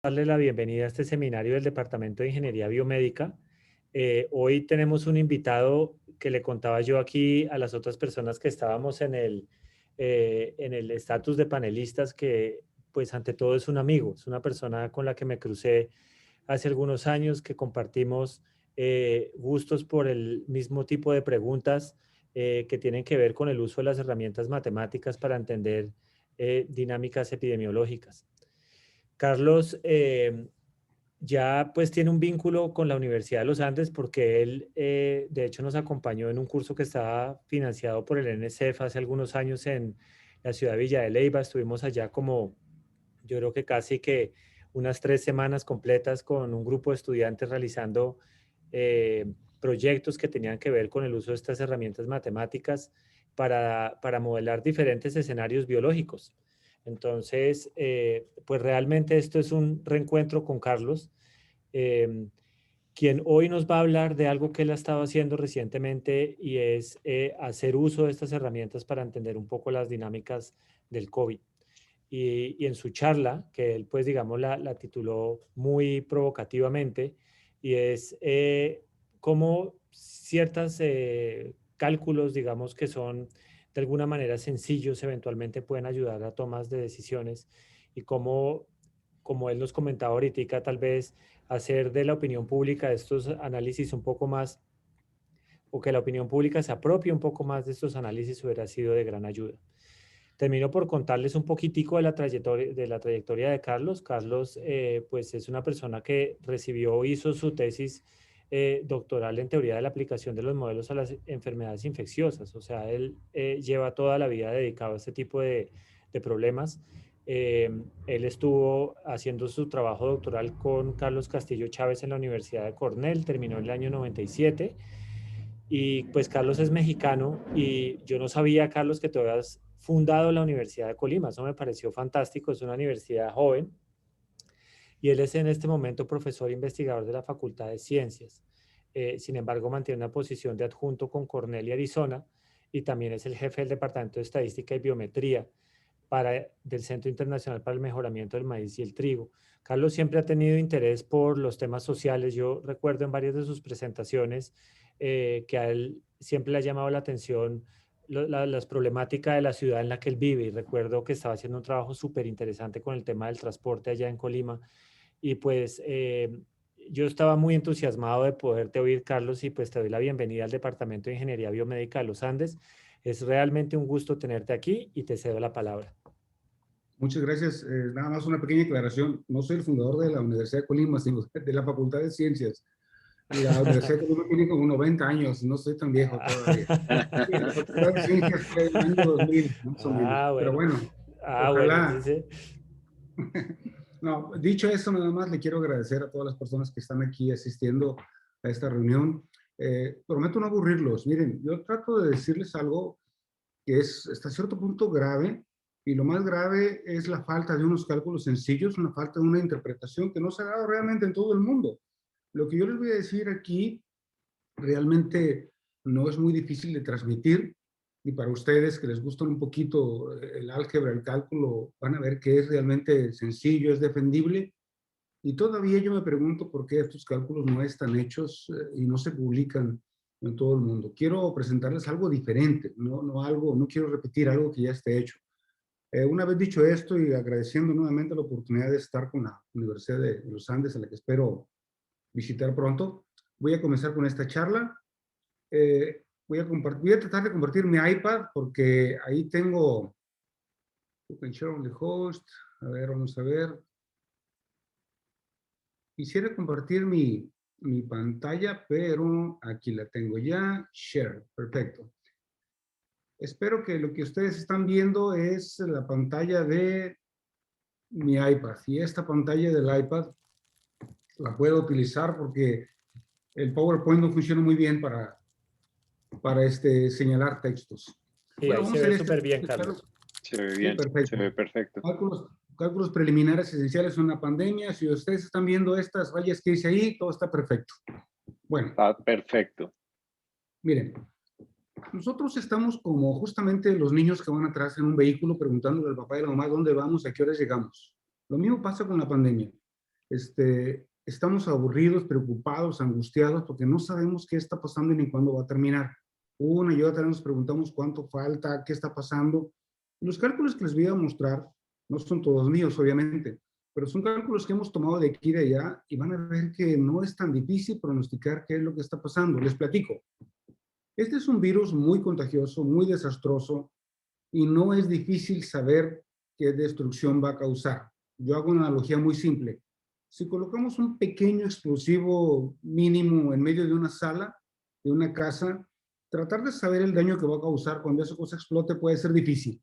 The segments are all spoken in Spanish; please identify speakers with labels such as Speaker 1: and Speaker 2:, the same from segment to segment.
Speaker 1: Darle la bienvenida a este seminario del Departamento de Ingeniería Biomédica. Hoy tenemos un invitado que le contaba yo aquí a las otras personas que estábamos en el estatus de panelistas, que pues ante todo es un amigo, es una persona con la que me crucé hace algunos años, que compartimos gustos por el mismo tipo de preguntas que tienen que ver con el uso de las herramientas matemáticas para entender dinámicas epidemiológicas. Carlos ya pues tiene un vínculo con la Universidad de los Andes porque él de hecho nos acompañó en un curso que estaba financiado por el NSF hace algunos años en la ciudad de Villa de Leyva. Estuvimos allá como yo creo que casi que unas 3 semanas completas con un grupo de estudiantes realizando proyectos que tenían que ver con el uso de estas herramientas matemáticas para modelar diferentes escenarios biológicos. Entonces, pues realmente esto es un reencuentro con Carlos, eh, quien hoy nos va a hablar de algo que él ha estado haciendo recientemente y es hacer uso de estas herramientas para entender un poco las dinámicas del COVID. Y en su charla, que él pues digamos la tituló muy provocativamente, y es cómo ciertos cálculos, digamos que son de alguna manera sencillos, eventualmente pueden ayudar a tomas de decisiones y cómo, como él nos comentaba ahorita, tal vez hacer de la opinión pública estos análisis un poco más, o que la opinión pública se apropie un poco más de estos análisis hubiera sido de gran ayuda. Termino por contarles un poquitico de la trayectoria de Carlos. Carlos, pues es una persona que hizo su tesis doctoral en teoría de la aplicación de los modelos a las enfermedades infecciosas. O sea, él lleva toda la vida dedicado a este tipo de problemas. Él estuvo haciendo su trabajo doctoral con Carlos Castillo Chávez en la Universidad de Cornell, terminó en el año 97 y pues Carlos es mexicano y yo no sabía, Carlos, que tú habías fundado la Universidad de Colima. Eso me pareció fantástico. Es una universidad joven y él es en este momento profesor investigador de la Facultad de Ciencias. Sin embargo, mantiene una posición de adjunto con Cornell y Arizona y también es el jefe del Departamento de Estadística y Biometría del Centro Internacional para el Mejoramiento del Maíz y el Trigo. Carlos siempre ha tenido interés por los temas sociales. Yo recuerdo en varias de sus presentaciones que a él siempre le ha llamado la atención las problemáticas de la ciudad en la que él vive, y recuerdo que estaba haciendo un trabajo súper interesante con el tema del transporte allá en Colima y pues yo estaba muy entusiasmado de poderte oír, Carlos, y pues te doy la bienvenida al Departamento de Ingeniería Biomédica de los Andes. Es realmente un gusto tenerte aquí y te cedo la palabra.
Speaker 2: Muchas gracias. Nada más una pequeña aclaración. No soy el fundador de la Universidad de Colima, sino de la Facultad de Ciencias. La Universidad de Colima tiene como 90 años, no soy tan viejo todavía. Sí, la Facultad de Ciencias fue en el año 2000, más o menos.
Speaker 1: Ah,
Speaker 2: Pero
Speaker 1: bueno.
Speaker 2: bueno,
Speaker 1: Ah, bueno,
Speaker 2: ojalá.
Speaker 1: entonces,
Speaker 2: No, dicho eso, nada más le quiero agradecer a todas las personas que están aquí asistiendo a esta reunión. Prometo no aburrirlos. Miren, yo trato de decirles algo que es hasta cierto punto grave, y lo más grave es la falta de unos cálculos sencillos, una falta de una interpretación que no se ha dado realmente en todo el mundo. Lo que yo les voy a decir aquí realmente no es muy difícil de transmitir, y para ustedes que les gusta un poquito el álgebra, el cálculo, van a ver que es realmente sencillo, es defendible, y todavía yo me pregunto por qué estos cálculos no están hechos y no se publican en todo el mundo. Quiero presentarles algo diferente, no quiero repetir algo que ya esté hecho. Una vez dicho esto y agradeciendo nuevamente la oportunidad de estar con la Universidad de los Andes, a la que espero visitar pronto, voy a comenzar con esta charla. Voy a tratar de compartir mi iPad porque ahí tengo Open Share on the Host. A ver, vamos a ver. Quisiera compartir mi pantalla, pero aquí la tengo ya. Share, perfecto. Espero que lo que ustedes están viendo es la pantalla de mi iPad. Y esta pantalla del iPad la puedo utilizar porque el PowerPoint no funciona muy bien para señalar textos.
Speaker 1: sí,
Speaker 2: Bueno,
Speaker 1: ahí se
Speaker 2: vamos a
Speaker 1: ve
Speaker 2: ver
Speaker 1: súper bien,
Speaker 2: este
Speaker 1: Carlos.
Speaker 3: Se ve
Speaker 2: Sí,
Speaker 3: bien, se
Speaker 2: perfecto.
Speaker 3: ve perfecto.
Speaker 2: Cálculos preliminares esenciales en una pandemia. Si ustedes están viendo estas rayas que hice ahí, todo está perfecto. Bueno,
Speaker 3: Está perfecto.
Speaker 2: miren, nosotros estamos como justamente los niños que van atrás en un vehículo preguntándole al papá y a la mamá dónde vamos, a qué horas llegamos. Lo mismo pasa con la pandemia. estamos aburridos, preocupados, angustiados, porque no sabemos qué está pasando ni cuándo va a terminar. Una y otra nos preguntamos cuánto falta, qué está pasando. Los cálculos que les voy a mostrar no son todos míos, obviamente, pero son cálculos que hemos tomado de aquí y de allá y van a ver que no es tan difícil pronosticar qué es lo que está pasando. Les platico. Este es un virus muy contagioso, muy desastroso y no es difícil saber qué destrucción va a causar. Yo hago una analogía muy simple. Si colocamos un pequeño explosivo mínimo en medio de una sala, de una casa, tratar de saber el daño que va a causar cuando esa cosa explote puede ser difícil.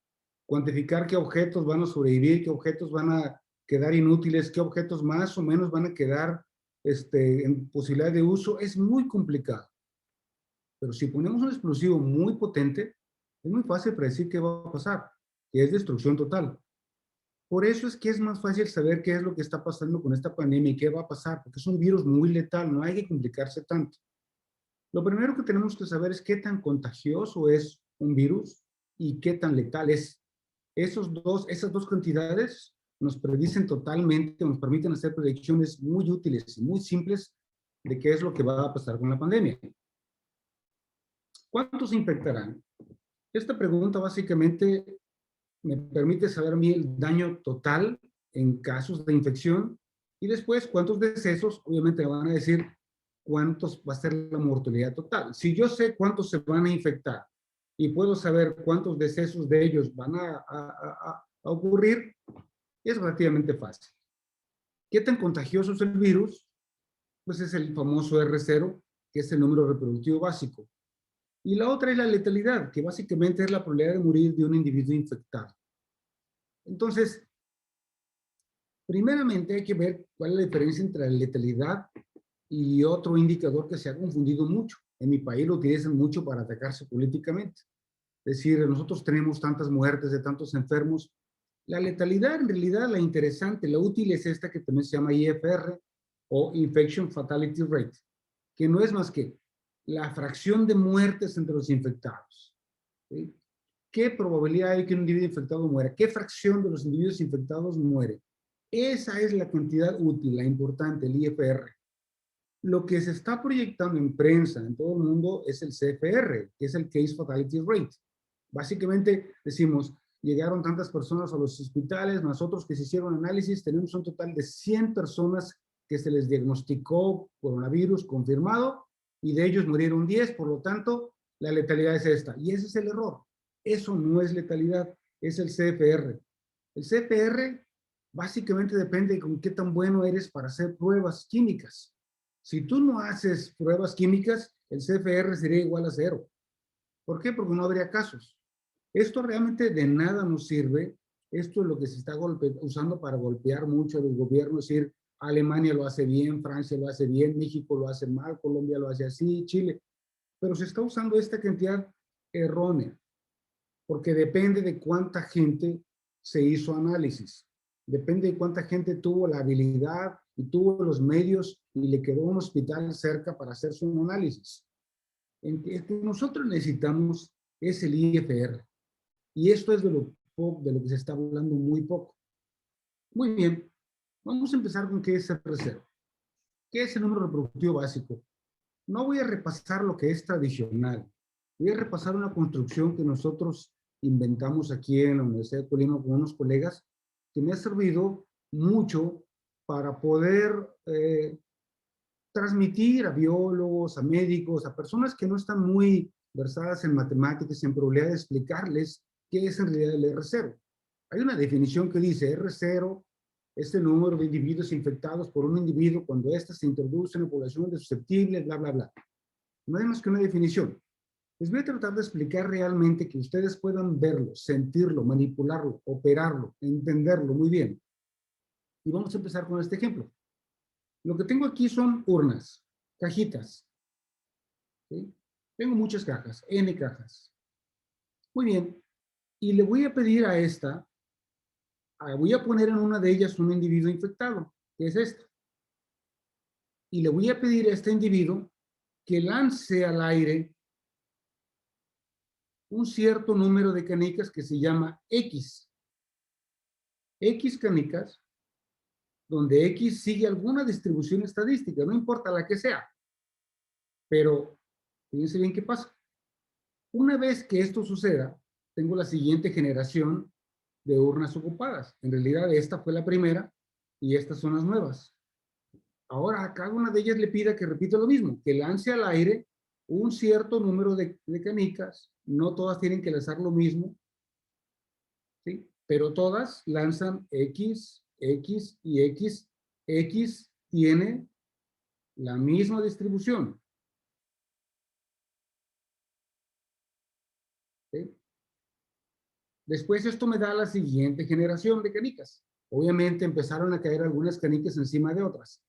Speaker 2: Cuantificar qué objetos van a sobrevivir, qué objetos van a quedar inútiles, qué objetos más o menos van a quedar en posibilidad de uso, es muy complicado. Pero si ponemos un explosivo muy potente, es muy fácil predecir qué va a pasar, que es destrucción total. Por eso es que es más fácil saber qué es lo que está pasando con esta pandemia y qué va a pasar, porque es un virus muy letal, no hay que complicarse tanto. Lo primero que tenemos que saber es qué tan contagioso es un virus y qué tan letal es. Esas dos cantidades nos predicen totalmente, nos permiten hacer predicciones muy útiles y muy simples de qué es lo que va a pasar con la pandemia. ¿Cuántos se infectarán? Esta pregunta básicamente me permite saber a mí el daño total en casos de infección y después cuántos decesos, obviamente me van a decir cuántos va a ser la mortalidad total. Si yo sé cuántos se van a infectar y puedo saber cuántos decesos de ellos van a ocurrir, es relativamente fácil. ¿Qué tan contagioso es el virus? Pues es el famoso R0, que es el número reproductivo básico. Y la otra es la letalidad, que básicamente es la probabilidad de morir de un individuo infectado. Entonces, primeramente hay que ver cuál es la diferencia entre la letalidad y otro indicador que se ha confundido mucho. En mi país lo utilizan mucho para atacarse políticamente. Es decir, nosotros tenemos tantas muertes de tantos enfermos. La letalidad, en realidad, la interesante, la útil es esta que también se llama IFR o Infection Fatality Rate, que no es más que la fracción de muertes entre los infectados. ¿Sí? ¿Qué probabilidad hay que un individuo infectado muera? ¿Qué fracción de los individuos infectados muere? Esa es la cantidad útil, la importante, el IFR. Lo que se está proyectando en prensa en todo el mundo es el CFR, que es el Case Fatality Rate. Básicamente decimos, llegaron tantas personas a los hospitales, nosotros que se hicieron análisis, tenemos un total de 100 personas que se les diagnosticó coronavirus confirmado y de ellos murieron 10, por lo tanto, la letalidad es esta. Y ese es el error. Eso no es letalidad, es el CFR. El CFR básicamente depende de con qué tan bueno eres para hacer pruebas químicas. Si tú no haces pruebas químicas, el CFR sería igual a 0. ¿Por qué? Porque no habría casos. Esto realmente de nada nos sirve. Esto es lo que se está usando para golpear mucho a los gobiernos, es decir, Alemania lo hace bien, Francia lo hace bien, México lo hace mal, Colombia lo hace así, Chile. Pero se está usando esta cantidad errónea, porque depende de cuánta gente se hizo análisis. Depende de cuánta gente tuvo la habilidad y tuvo los medios y le quedó un hospital cerca para hacer su análisis. El que nosotros necesitamos es el IFR. Y esto es de lo que se está hablando muy poco. Muy bien, vamos a empezar con qué es R0. ¿Qué es el número reproductivo básico? No voy a repasar lo que es tradicional. Voy a repasar una construcción que nosotros inventamos aquí en la Universidad de Colima con unos colegas que me ha servido mucho para poder transmitir a biólogos, a médicos, a personas que no están muy versadas en matemáticas y en probabilidad de explicarles qué es en realidad el R0. Hay una definición que dice R0 es el número de individuos infectados por un individuo cuando éste se introduce en la población de susceptibles, bla, bla, bla. No hay más que una definición. Les voy a tratar de explicar realmente que ustedes puedan verlo, sentirlo, manipularlo, operarlo, entenderlo muy bien. Y vamos a empezar con este ejemplo. Lo que tengo aquí son urnas, cajitas. ¿Sí? Tengo muchas cajas, N cajas. Muy bien. Y le voy a pedir a esta, voy a poner en una de ellas un individuo infectado, que es esta. Y le voy a pedir a este individuo que lance al aire un cierto número de canicas que se llama X. X canicas donde X sigue alguna distribución estadística, no importa la que sea. Pero fíjense bien qué pasa. Una vez que esto suceda, tengo la siguiente generación de urnas ocupadas. En realidad esta fue la primera y estas son las nuevas. Ahora a cada una de ellas le pida que repita lo mismo, que lance al aire un cierto número de canicas. No todas tienen que lanzar lo mismo, ¿sí? Pero todas lanzan X, X y X. X tiene la misma distribución, ¿sí? Después esto me da la siguiente generación de canicas. Obviamente empezaron a caer algunas canicas encima de otras.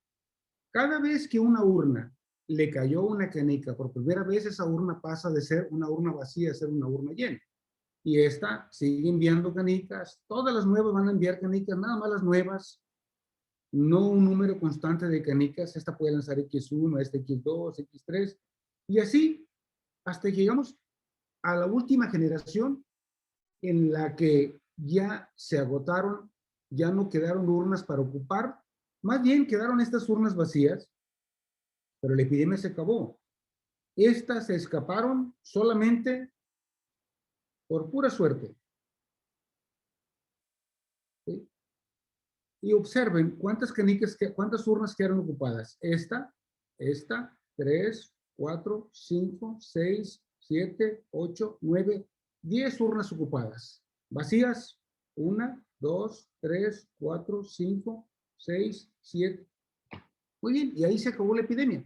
Speaker 2: Cada vez que una urna le cayó una canica, por primera vez esa urna pasa de ser una urna vacía a ser una urna llena. Y esta sigue enviando canicas. Todas las nuevas van a enviar canicas, nada más las nuevas. No un número constante de canicas. Esta puede lanzar X1, esta X2, X3. Y así hasta que llegamos a la última generación en la que ya se agotaron, ya no quedaron urnas para ocupar, más bien quedaron estas urnas vacías, pero la epidemia se acabó. Estas se escaparon solamente por pura suerte. ¿Sí? Y observen cuántas canicas, cuántas urnas quedaron ocupadas. Esta, 3, 4, 5, 6, 7, 8, 9, 10 urnas ocupadas. Vacías, 1, 2, 3, 4, 5, 6, 7. Muy bien, y ahí se acabó la epidemia.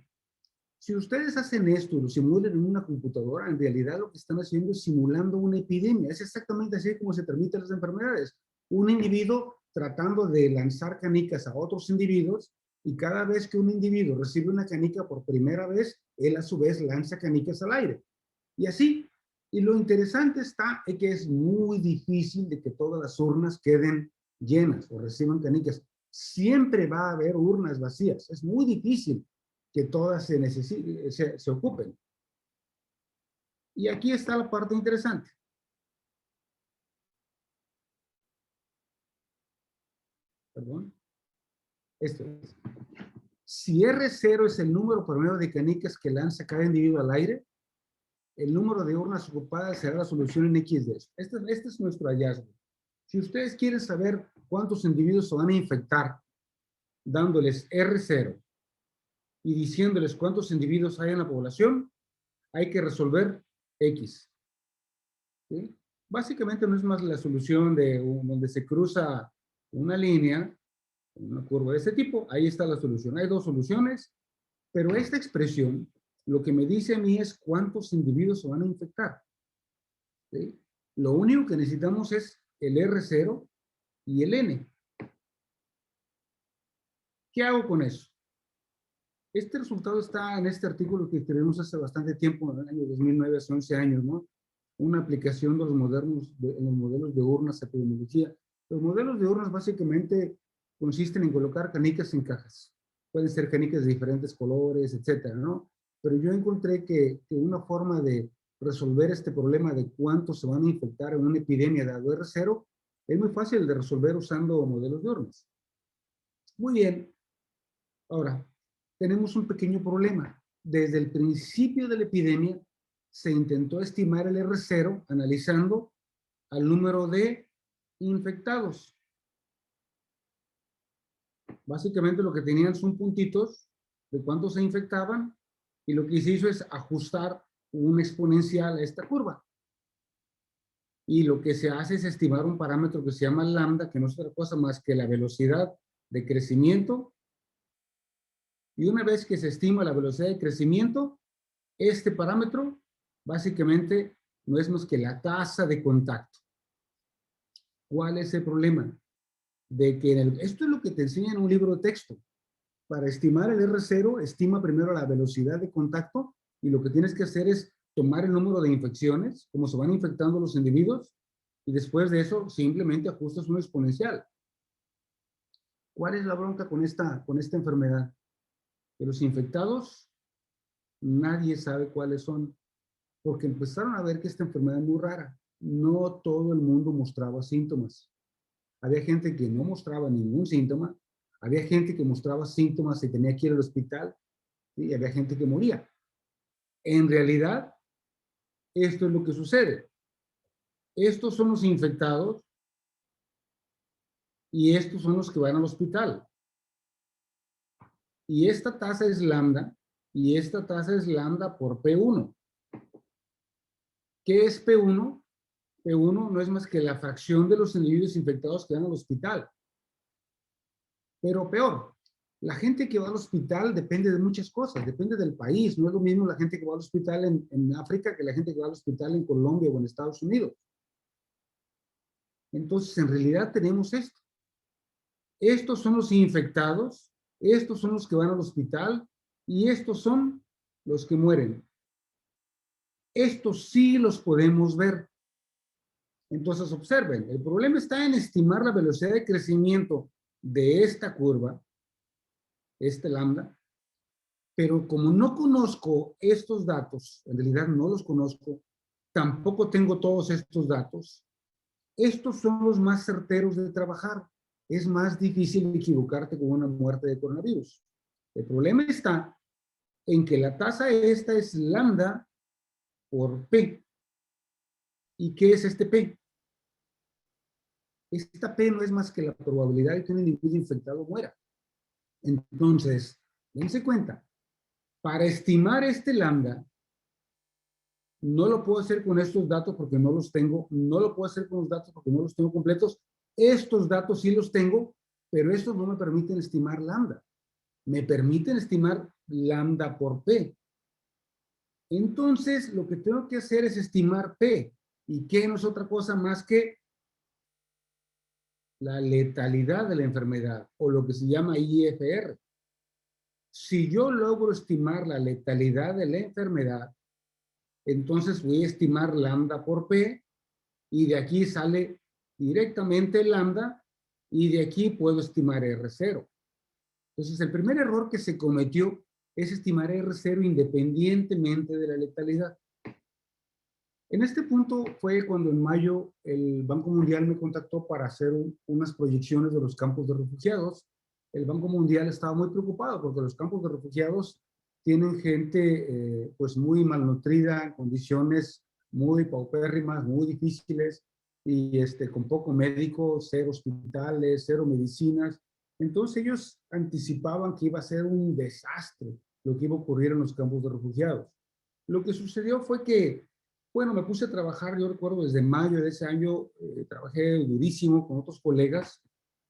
Speaker 2: Si ustedes hacen esto y lo simulan en una computadora, en realidad lo que están haciendo es simulando una epidemia. Es exactamente así como se transmiten las enfermedades. Un individuo tratando de lanzar canicas a otros individuos, y cada vez que un individuo recibe una canica por primera vez, él a su vez lanza canicas al aire. Y así. Y lo interesante está en que es muy difícil de que todas las urnas queden llenas o reciban canicas. Siempre va a haber urnas vacías. Es muy difícil que todas se ocupen. Y aquí está la parte interesante. Perdón. Esto es. Si R0 es el número promedio de canicas que lanza cada individuo al aire, el número de urnas ocupadas será la solución en X de eso. Este es nuestro hallazgo. Si ustedes quieren saber cuántos individuos se van a infectar, dándoles R0 y diciéndoles cuántos individuos hay en la población, hay que resolver X. ¿Sí? Básicamente no es más la solución de donde se cruza una línea, una curva de este tipo, ahí está la solución. Hay dos soluciones, pero esta expresión lo que me dice a mí es cuántos individuos se van a infectar. ¿Sí? Lo único que necesitamos es el R0 y el N. ¿Qué hago con eso? Este resultado está en este artículo que escribimos hace bastante tiempo, en el año 2009, hace 11 años, ¿no? Una aplicación de los en los modelos de urnas, epidemiología. Los modelos de urnas básicamente consisten en colocar canicas en cajas. Pueden ser canicas de diferentes colores, etcétera, ¿no? Pero yo encontré que una forma de resolver este problema de cuántos se van a infectar en una epidemia de R0 es muy fácil de resolver usando modelos de urnas. Muy bien. Ahora, tenemos un pequeño problema. Desde el principio de la epidemia se intentó estimar el R0 analizando al número de infectados. Básicamente lo que tenían son puntitos de cuántos se infectaban y lo que se hizo es ajustar un exponencial a esta curva. Y lo que se hace es estimar un parámetro que se llama lambda, que no es otra cosa más que la velocidad de crecimiento. Y una vez que se estima la velocidad de crecimiento, este parámetro básicamente no es más que la tasa de contacto. ¿Cuál es el problema? De que esto es lo que te enseña en un libro de texto. Para estimar el R0, estima primero la velocidad de contacto y lo que tienes que hacer es tomar el número de infecciones, cómo se van infectando los individuos, y después de eso simplemente ajustas un exponencial. ¿Cuál es la bronca con esta enfermedad? Que los infectados, nadie sabe cuáles son, porque empezaron a ver que esta enfermedad es muy rara. No todo el mundo mostraba síntomas. Había gente que no mostraba ningún síntoma, Había gente que mostraba síntomas y tenía que ir al hospital, ¿sí? Y había gente que moría. En realidad, esto es lo que sucede. Estos son los infectados y estos son los que van al hospital. Y esta tasa es lambda y esta tasa es lambda por P1. ¿Qué es P1? P1 no es más que la fracción de los individuos infectados que van al hospital. Pero peor, la gente que va al hospital depende de muchas cosas, depende del país. No es lo mismo la gente que va al hospital en África que la gente que va al hospital en Colombia o en Estados Unidos. Entonces, en realidad tenemos esto. Estos son los infectados, estos son los que van al hospital y estos son los que mueren. Estos sí los podemos ver. Entonces, observen, el problema está en estimar la velocidad de crecimiento de esta curva, este lambda, pero como no conozco estos datos, en realidad no los conozco, tampoco tengo todos estos datos, estos son los más certeros de trabajar. Es más difícil equivocarte con una muerte de coronavirus. El problema está en que la tasa esta es lambda por P. ¿Y qué es este P? Esta P no es más que la probabilidad de que un individuo infectado muera. Entonces, dense cuenta, para estimar este lambda, no lo puedo hacer con estos datos porque no los tengo, no lo puedo hacer con los datos porque no los tengo completos. Estos datos sí los tengo, pero estos no me permiten estimar lambda. Me permiten estimar lambda por P. Entonces, lo que tengo que hacer es estimar P. ¿Y qué no es otra cosa más que la letalidad de la enfermedad, o lo que se llama IFR? Si yo logro estimar la letalidad de la enfermedad, entonces voy a estimar lambda por P, y de aquí sale directamente lambda, y de aquí puedo estimar R0. Entonces, el primer error que se cometió es estimar R0 independientemente de la letalidad. En este punto fue cuando en mayo el Banco Mundial me contactó para hacer unas proyecciones de los campos de refugiados. El Banco Mundial estaba muy preocupado porque los campos de refugiados tienen gente pues muy malnutrida, en condiciones muy paupérrimas, muy difíciles, y con poco médico, cero hospitales, cero medicinas. Entonces ellos anticipaban que iba a ser un desastre lo que iba a ocurrir en los campos de refugiados. Lo que sucedió fue que, bueno, me puse a trabajar, yo recuerdo desde mayo de ese año, trabajé durísimo con otros colegas,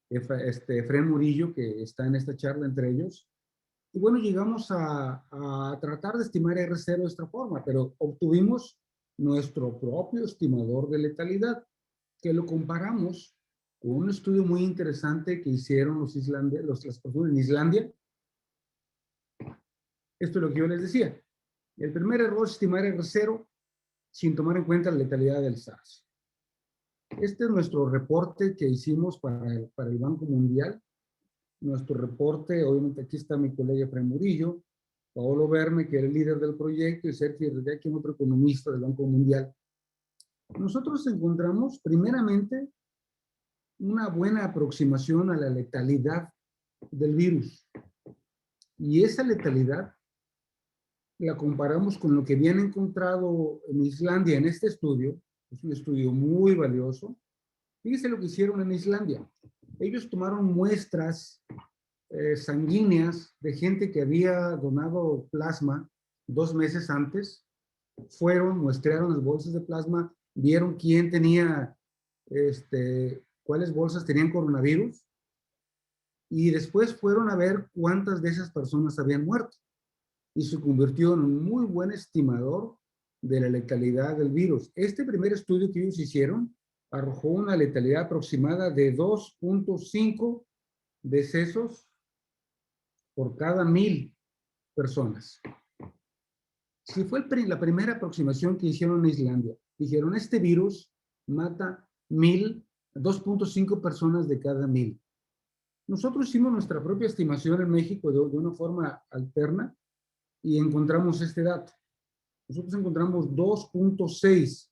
Speaker 2: Efraín Murillo, que está en esta charla entre ellos, y bueno, llegamos a tratar de estimar R0 de esta forma, pero obtuvimos nuestro propio estimador de letalidad, que lo comparamos con un estudio muy interesante que hicieron las personas en Islandia. Esto es lo que yo les decía. El primer error es estimar R0 sin tomar en cuenta la letalidad del SARS. Este es nuestro reporte que hicimos para el Banco Mundial. Nuestro reporte, obviamente aquí está mi colega Efraín Murillo, Paolo Verme, que era el líder del proyecto, y Sergio Redecki, otro economista del Banco Mundial. Nosotros encontramos, primeramente, una buena aproximación a la letalidad del virus. Y esa letalidad la comparamos con lo que habían encontrado en Islandia en este estudio. Es un estudio muy valioso. Fíjense lo que hicieron en Islandia. Ellos tomaron muestras sanguíneas de gente que había donado plasma 2 meses antes. Fueron, muestrearon las bolsas de plasma, vieron quién tenía, cuáles bolsas tenían coronavirus, y después fueron a ver cuántas de esas personas habían muerto. Y se convirtió en un muy buen estimador de la letalidad del virus. Este primer estudio que ellos hicieron arrojó una letalidad aproximada de 2.5 decesos por cada 1,000 personas. Si fue la primera aproximación que hicieron en Islandia, dijeron, este virus mata 2.5 personas de cada 1,000. Nosotros hicimos nuestra propia estimación en México de una forma alterna y encontramos este dato. Nosotros encontramos 2.6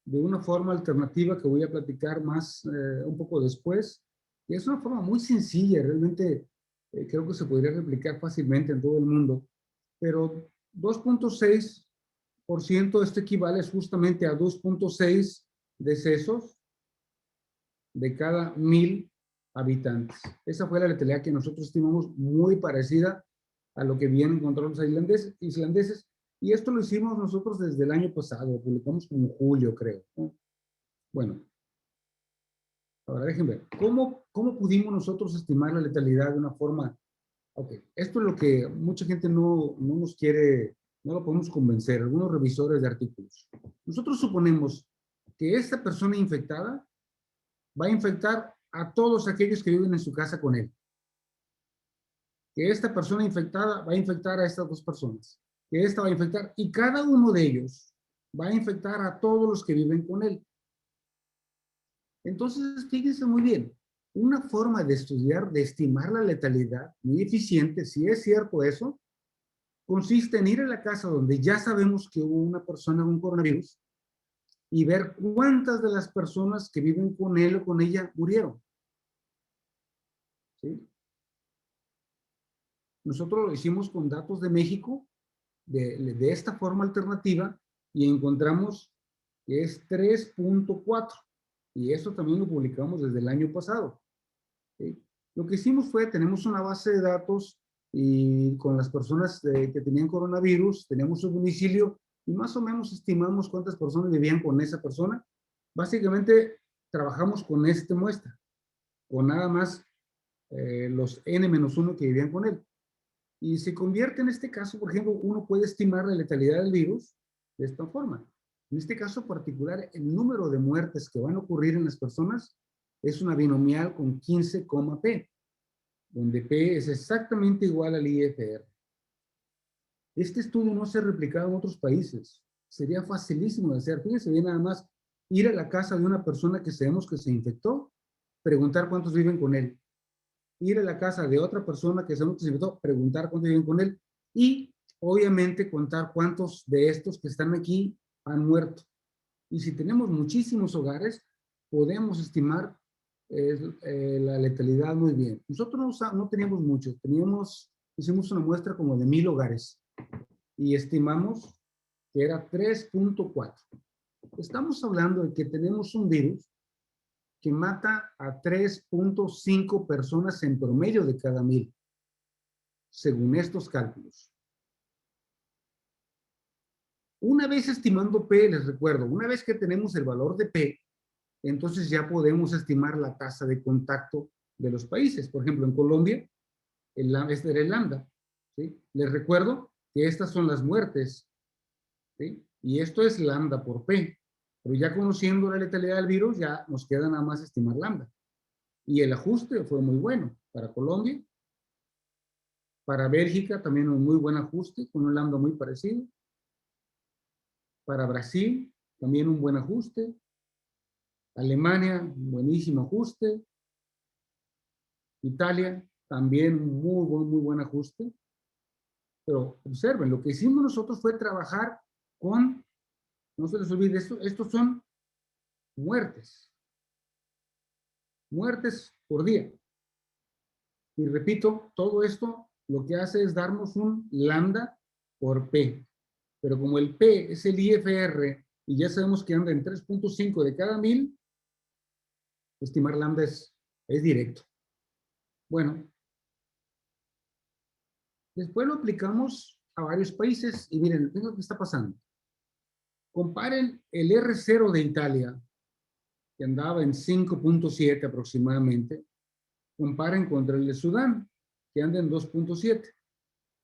Speaker 2: de una forma alternativa que voy a platicar más un poco después. Y es una forma muy sencilla, realmente creo que se podría replicar fácilmente en todo el mundo, pero 2.6%, esto equivale justamente a 2.6 decesos de cada 1,000 habitantes. Esa fue la letalidad que nosotros estimamos muy parecida a lo que vienen encontrando los islandeses, y esto lo hicimos nosotros desde el año pasado, lo publicamos como julio, creo, ¿no? Bueno, ahora déjenme ver, ¿cómo pudimos nosotros estimar la letalidad de una forma? Ok, esto es lo que mucha gente no nos quiere, no lo podemos convencer, algunos revisores de artículos. Nosotros suponemos que esta persona infectada va a infectar a todos aquellos que viven en su casa con él. Que esta persona infectada va a infectar a estas dos personas. Que esta va a infectar, y cada uno de ellos va a infectar a todos los que viven con él. Entonces, fíjense muy bien, una forma de estudiar, de estimar la letalidad muy eficiente, si es cierto eso, consiste en ir a la casa donde ya sabemos que hubo una persona con coronavirus y ver cuántas de las personas que viven con él o con ella murieron. ¿Sí? Nosotros lo hicimos con datos de México, de esta forma alternativa, y encontramos que es 3.4. Y eso también lo publicamos desde el año pasado. ¿Sí? Lo que hicimos fue, tenemos una base de datos y con las personas que tenían coronavirus, teníamos su domicilio y más o menos estimamos cuántas personas vivían con esa persona. Básicamente trabajamos con esta muestra, con nada más los N-1 que vivían con él. Y se convierte en este caso, por ejemplo, uno puede estimar la letalidad del virus de esta forma. En este caso particular, el número de muertes que van a ocurrir en las personas es una binomial con 15, P, donde P es exactamente igual al IFR. Este estudio no se ha replicado en otros países. Sería facilísimo de hacer. Fíjense bien, nada más ir a la casa de una persona que sabemos que se infectó, preguntar cuántos viven con él. Ir a la casa de otra persona que sabemos que se infectó, preguntar cuántos viven con él y obviamente contar cuántos de estos que están aquí han muerto. Y si tenemos muchísimos hogares, podemos estimar la letalidad muy bien. Nosotros no teníamos muchos, hicimos una muestra como de 1,000 hogares y estimamos que era 3.4. Estamos hablando de que tenemos un virus que mata a 3.5 personas en promedio de cada 1,000, según estos cálculos. Una vez estimando P, les recuerdo, una vez que tenemos el valor de P, entonces ya podemos estimar la tasa de contacto de los países. Por ejemplo, en Colombia, este era el lambda. ¿Sí? Les recuerdo que estas son las muertes. ¿Sí? Y esto es lambda por P. Pero ya conociendo la letalidad del virus, ya nos queda nada más estimar lambda. Y el ajuste fue muy bueno para Colombia. Para Bélgica también un muy buen ajuste, con un lambda muy parecido. Para Brasil también un buen ajuste. Alemania, un buenísimo ajuste. Italia, también un muy buen ajuste. Pero observen, lo que hicimos nosotros fue trabajar con, no se les olvide esto, estos son muertes. Muertes por día. Y repito, todo esto lo que hace es darnos un lambda por P. Pero como el P es el IFR y ya sabemos que anda en 3.5 de cada 1,000, estimar lambda es directo. Bueno, después lo aplicamos a varios países y miren, ¿qué es lo que está pasando? Comparen el R0 de Italia, que andaba en 5.7 aproximadamente, comparen contra el de Sudán, que anda en 2.7.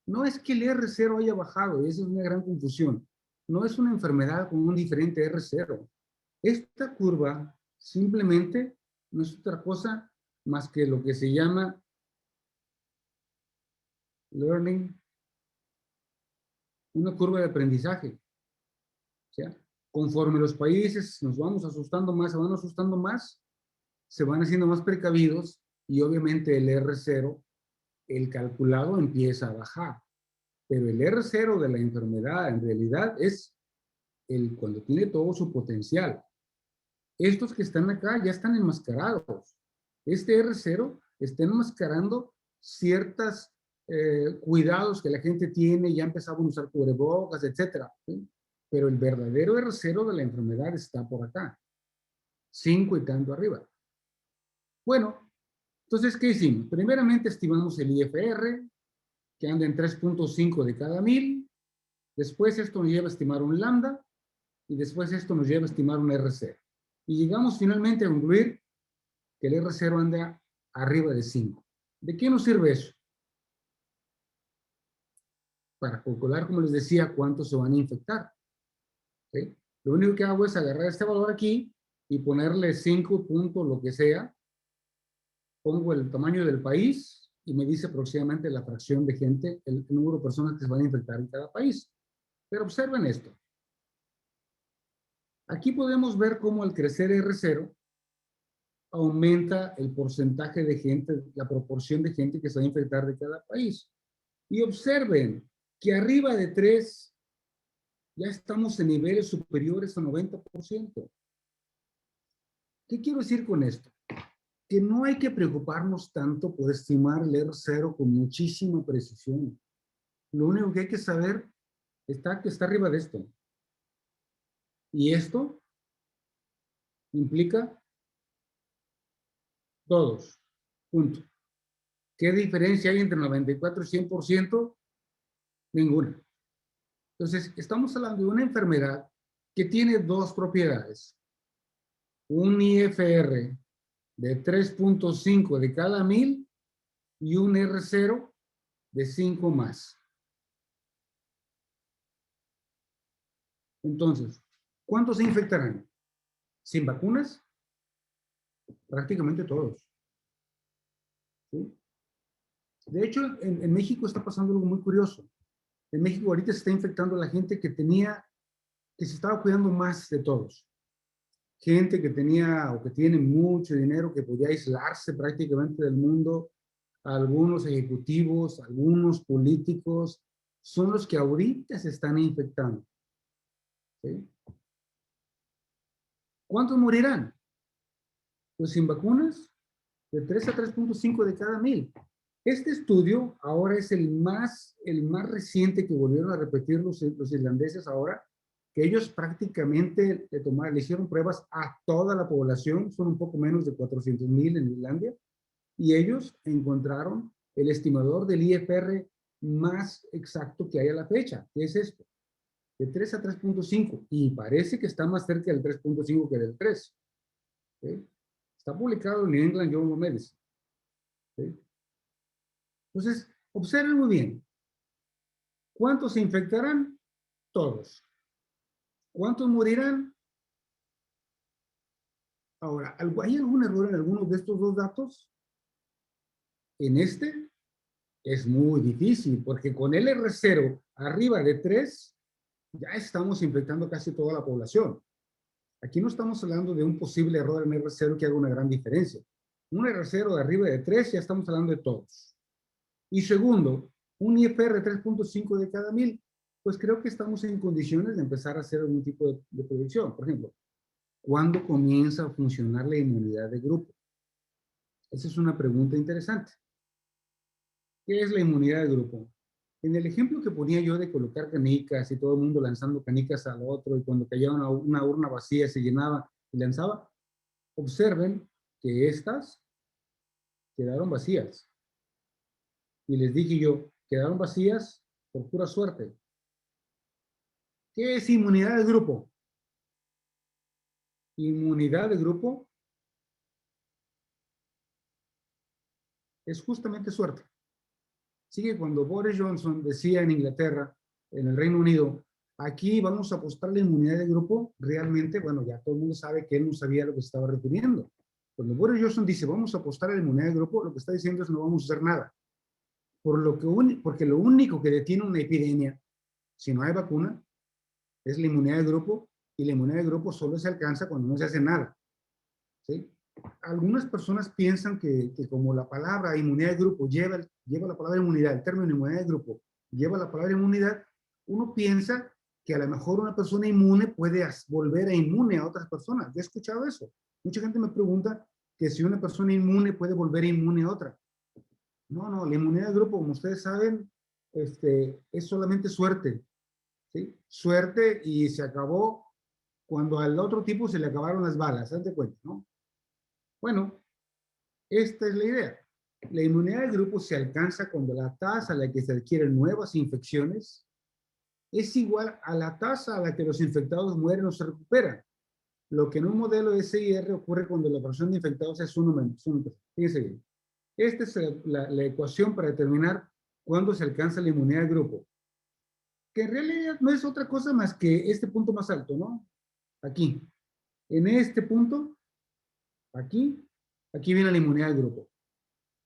Speaker 2: No es que el R0 haya bajado, esa es una gran confusión. No es una enfermedad con un diferente R0. Esta curva simplemente no es otra cosa más que lo que se llama learning, una curva de aprendizaje. O sea, conforme los países nos vamos asustando más, se van asustando más, se van haciendo más precavidos y obviamente el R0, el calculado, empieza a bajar. Pero el R0 de la enfermedad en realidad es cuando tiene todo su potencial. Estos que están acá ya están enmascarados. Este R0 está enmascarando ciertos cuidados que la gente tiene, ya empezaban a usar cubrebocas, etcétera, ¿sí? Pero el verdadero R0 de la enfermedad está por acá, 5 y tanto arriba. Bueno, entonces, ¿qué hicimos? Primeramente estimamos el IFR, que anda en 3.5 de cada 1000. Después esto nos lleva a estimar un lambda, y después esto nos lleva a estimar un R0. Y llegamos finalmente a concluir que el R0 anda arriba de 5. ¿De qué nos sirve eso? Para calcular, como les decía, cuántos se van a infectar. ¿Sí? Lo único que hago es agarrar este valor aquí y ponerle 5 puntos, lo que sea. Pongo el tamaño del país y me dice aproximadamente la fracción de gente, el número de personas que se van a infectar en cada país. Pero observen esto. Aquí podemos ver cómo al crecer R0 aumenta el porcentaje de gente, la proporción de gente que se va a infectar de cada país. Y observen que arriba de 3 ya estamos en niveles superiores al 90%. ¿Qué quiero decir con esto? Que no hay que preocuparnos tanto por estimar el R0 con muchísima precisión. Lo único que hay que saber está que está arriba de esto. Y esto implica todos. Punto. ¿Qué diferencia hay entre 94 y 100%? Ninguna. Entonces, estamos hablando de una enfermedad que tiene dos propiedades. Un IFR de 3.5 de cada 1000 y un R0 de 5 más. Entonces, ¿cuántos se infectarán? ¿Sin vacunas? Prácticamente todos. ¿Sí? De hecho, en México está pasando algo muy curioso. En México ahorita se está infectando la gente que se estaba cuidando más de todos. Gente que tenía o que tiene mucho dinero, que podía aislarse prácticamente del mundo. Algunos ejecutivos, algunos políticos, son los que ahorita se están infectando. ¿Sí? ¿Cuántos morirán? Pues sin vacunas, de 3 a 3.5 de cada 1000. Este estudio ahora es el más reciente que volvieron a repetir los irlandeses ahora, que ellos prácticamente le hicieron pruebas a toda la población, son un poco menos de 400,000 en Irlanda, y ellos encontraron el estimador del IFR más exacto que hay a la fecha, que es esto, de 3 a 3.5, y parece que está más cerca del 3.5 que del 3. ¿Sí? Está publicado en New England Journal of Medicine. ¿Sí? Entonces, observen muy bien. ¿Cuántos se infectarán? Todos. ¿Cuántos morirán? Ahora, ¿hay algún error en alguno de estos dos datos? En este es muy difícil, porque con el R0 arriba de 3, ya estamos infectando casi toda la población. Aquí no estamos hablando de un posible error en R0 que haga una gran diferencia. Un R0 de arriba de 3, ya estamos hablando de todos. Y segundo, un IFR 3.5 de cada 1000, pues creo que estamos en condiciones de empezar a hacer algún tipo de predicción. Por ejemplo, ¿cuándo comienza a funcionar la inmunidad de grupo? Esa es una pregunta interesante. ¿Qué es la inmunidad de grupo? En el ejemplo que ponía yo de colocar canicas y todo el mundo lanzando canicas al otro y cuando caía una urna vacía se llenaba y lanzaba, observen que estas quedaron vacías. Y les dije yo, quedaron vacías por pura suerte. ¿Qué es inmunidad de grupo? Inmunidad de grupo es justamente suerte. Así que cuando Boris Johnson decía en Inglaterra, en el Reino Unido, aquí vamos a apostar la inmunidad de grupo, realmente, bueno, ya todo el mundo sabe que él no sabía a lo que se estaba refiriendo. Cuando Boris Johnson dice vamos a apostar a la inmunidad de grupo, lo que está diciendo es no vamos a hacer nada. Porque lo único que detiene una epidemia, si no hay vacuna, es la inmunidad de grupo, y la inmunidad de grupo solo se alcanza cuando no se hace nada. ¿Sí? Algunas personas piensan que como la palabra inmunidad de grupo lleva la palabra inmunidad, el término inmunidad de grupo lleva la palabra inmunidad, uno piensa que a lo mejor una persona inmune puede volver a inmune a otras personas. Yo he escuchado eso. Mucha gente me pregunta que si una persona inmune puede volver inmune a otra. No, no, la inmunidad de grupo, como ustedes saben, es solamente suerte, ¿sí? Suerte y se acabó cuando al otro tipo se le acabaron las balas, haz de cuenta, ¿no? Bueno, esta es la idea. La inmunidad de grupo se alcanza cuando la tasa a la que se adquieren nuevas infecciones es igual a la tasa a la que los infectados mueren o se recuperan. Lo que en un modelo de SIR ocurre cuando la proporción de infectados es 1 menos 1. Fíjense bien. Esta es la ecuación para determinar cuándo se alcanza la inmunidad de grupo. Que en realidad no es otra cosa más que este punto más alto, ¿no? Aquí. En este punto, aquí viene la inmunidad de grupo.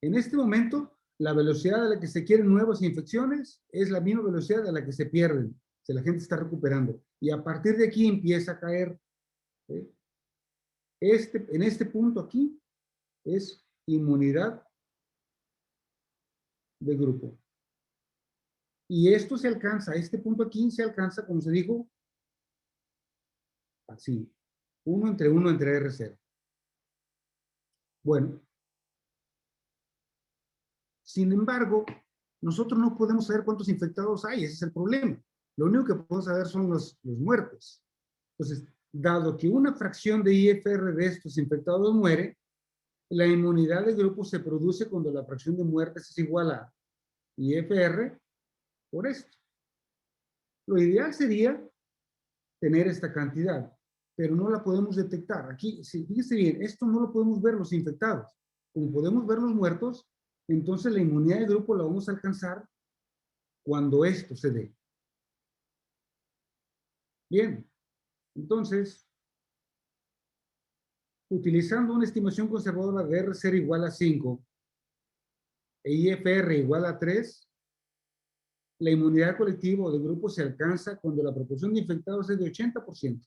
Speaker 2: En este momento, la velocidad a la que se quieren nuevas infecciones es la misma velocidad a la que se pierden, si la gente está recuperando. Y a partir de aquí empieza a caer. ¿Sí? En este punto aquí es inmunidad de grupo. Y esto se alcanza, este punto aquí se alcanza, como se dijo, así, 1 entre R0. Bueno, sin embargo, nosotros no podemos saber cuántos infectados hay, ese es el problema. Lo único que podemos saber son los muertos. Entonces, dado que una fracción de IFR de estos infectados muere, la inmunidad de grupo se produce cuando la fracción de muertes es igual a IFR por esto. Lo ideal sería tener esta cantidad, pero no la podemos detectar. Aquí, fíjese bien, esto no lo podemos ver los infectados. Como podemos ver los muertos, entonces la inmunidad de grupo la vamos a alcanzar cuando esto se dé. Bien, entonces, utilizando una estimación conservadora de R0 igual a 5 e IFR igual a 3, la inmunidad colectiva o de grupo se alcanza cuando la proporción de infectados es de 80%. O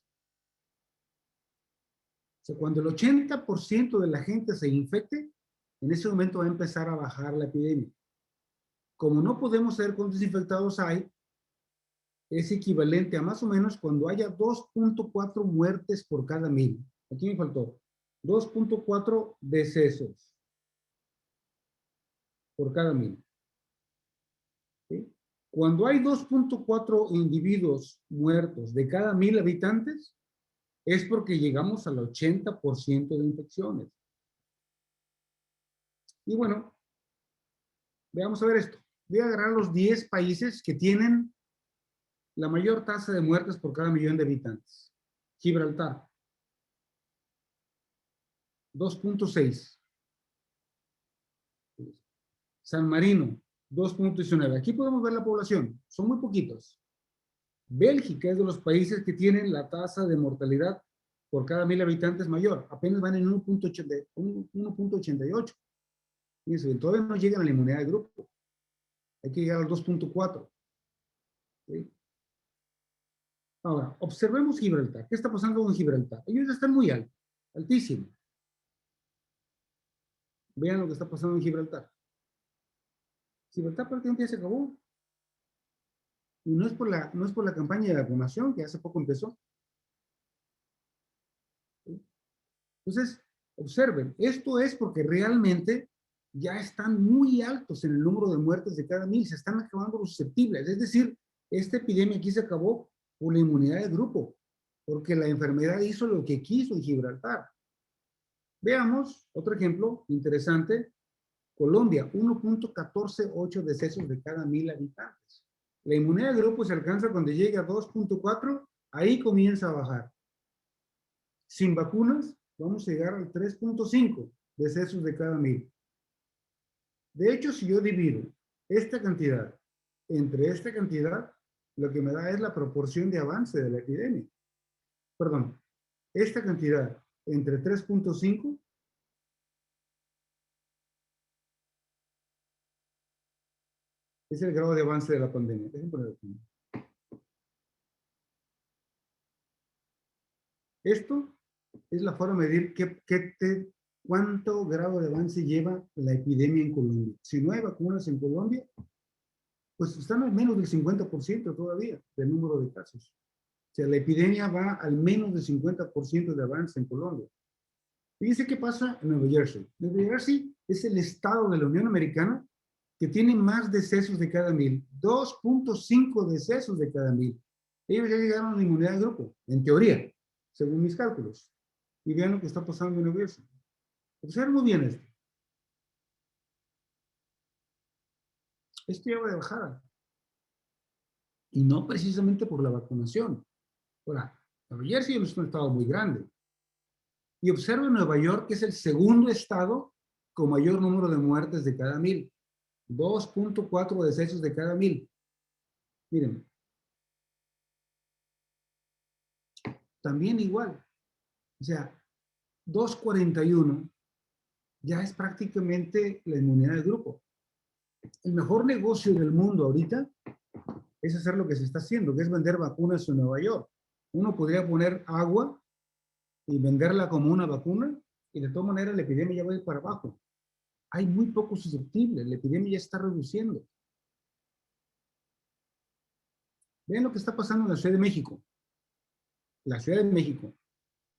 Speaker 2: sea, cuando el 80% de la gente se infecte, en ese momento va a empezar a bajar la epidemia. Como no podemos saber cuántos infectados hay, es equivalente a más o menos cuando haya 2.4 muertes por cada 1000. Aquí me faltó. 2.4 decesos por cada 1000. ¿Sí? Cuando hay 2.4 individuos muertos de cada 1000 habitantes, es porque llegamos al 80% de infecciones. Y bueno, veamos a ver esto. Voy a agarrar los 10 países que tienen la mayor tasa de muertes por cada millón de habitantes. Gibraltar, 2.6. San Marino, 2.19. Aquí podemos ver la población. Son muy poquitos. Bélgica es de los países que tienen la tasa de mortalidad por cada 1000 habitantes mayor. Apenas van en 1.88. Fíjense, todavía no llegan a la inmunidad de grupo. Hay que llegar al 2.4. ¿Sí? Ahora, observemos Gibraltar. ¿Qué está pasando con Gibraltar? Ellos están muy altos, altísimos. Vean lo que está pasando en Gibraltar. Gibraltar prácticamente ya se acabó. Y no es por la campaña de vacunación que hace poco empezó. ¿Sí? Entonces, observen, esto es porque realmente ya están muy altos en el número de muertes de cada 1000, se están acabando los susceptibles. Es decir, esta epidemia aquí se acabó por la inmunidad de grupo, porque la enfermedad hizo lo que quiso en Gibraltar. Veamos otro ejemplo interesante. Colombia, 1.148 decesos de cada 1000 habitantes. La inmunidad de grupo se alcanza cuando llega a 2.4, ahí comienza a bajar. Sin vacunas, vamos a llegar al 3.5 decesos de cada 1000. De hecho, si yo divido esta cantidad entre esta cantidad, lo que me da es la proporción de avance de la epidemia. Perdón, esta cantidad entre 3.5 es el grado de avance de la pandemia. Déjenme poner aquí. Esto es la forma de medir cuánto grado de avance lleva la epidemia en Colombia. Si no hay vacunas en Colombia, pues están al menos del 50% todavía del número de casos. O sea, la epidemia va al menos del 50% de avance en Colombia. Fíjense qué pasa en Nueva Jersey. Nueva Jersey es el estado de la Unión Americana que tiene más decesos de cada 1000, 2.5 decesos de cada 1000. Ellos ya llegaron a la inmunidad de grupo, en teoría, según mis cálculos. Y vean lo que está pasando en Nueva Jersey. Observen muy bien esto. Esto ya va de bajada. Y no precisamente por la vacunación. Ahora, Nueva Jersey es un estado muy grande. Y observen Nueva York, que es el segundo estado con mayor número de muertes de cada 1000. 2.4 decesos de cada 1000. Miren, también igual. O sea, 2.41 ya es prácticamente la inmunidad de grupo. El mejor negocio del mundo ahorita es hacer lo que se está haciendo, que es vender vacunas en Nueva York. Uno podría poner agua y venderla como una vacuna y de todas maneras la epidemia ya va a ir para abajo. Hay muy pocos susceptibles, la epidemia ya está reduciendo. Vean lo que está pasando en la Ciudad de México. La Ciudad de México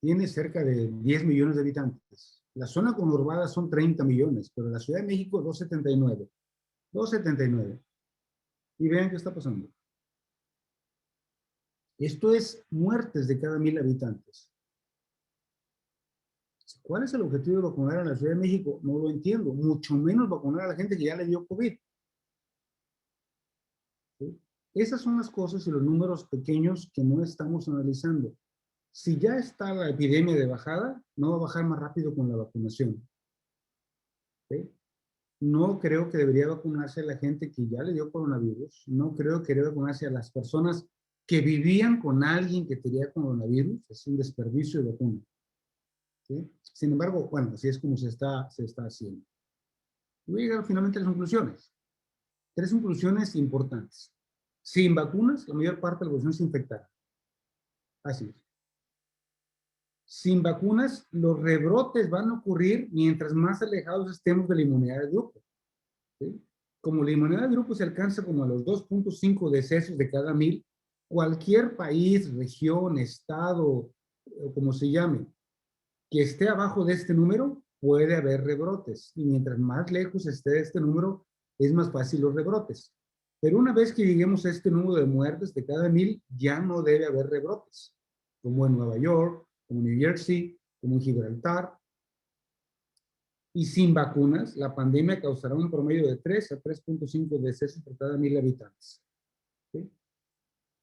Speaker 2: tiene cerca de 10 millones de habitantes. La zona conurbada son 30 millones, pero la Ciudad de México 279. 279. Y vean qué está pasando. Esto es muertes de cada 1000 habitantes. ¿Cuál es el objetivo de vacunar en la Ciudad de México? No lo entiendo. Mucho menos vacunar a la gente que ya le dio COVID. ¿Sí? Esas son las cosas y los números pequeños que no estamos analizando. Si ya está la epidemia de bajada, no va a bajar más rápido con la vacunación. ¿Sí? No creo que debería vacunarse a la gente que ya le dio coronavirus. No creo que debería vacunarse a las personas que vivían con alguien que tenía coronavirus. Es un desperdicio de vacuna. ¿Sí? Sin embargo, bueno, así es como se está haciendo. Voy a llegar finalmente a las conclusiones. 3 conclusiones importantes. Sin vacunas, la mayor parte de la población se infectará. Así es. Sin vacunas, los rebrotes van a ocurrir mientras más alejados estemos de la inmunidad de grupo. ¿Sí? Como la inmunidad de grupo se alcanza como a los 2.5 decesos de cada 1000, cualquier país, región, estado, o como se llame, que esté abajo de este número, puede haber rebrotes. Y mientras más lejos esté de este número, es más fácil los rebrotes. Pero una vez que lleguemos a este número de muertes de cada 1000, ya no debe haber rebrotes. Como en Nueva York, como en New Jersey, como en Gibraltar. Y sin vacunas, la pandemia causará un promedio de 3 a 3.5 decesos por cada 1000 habitantes. ¿Sí?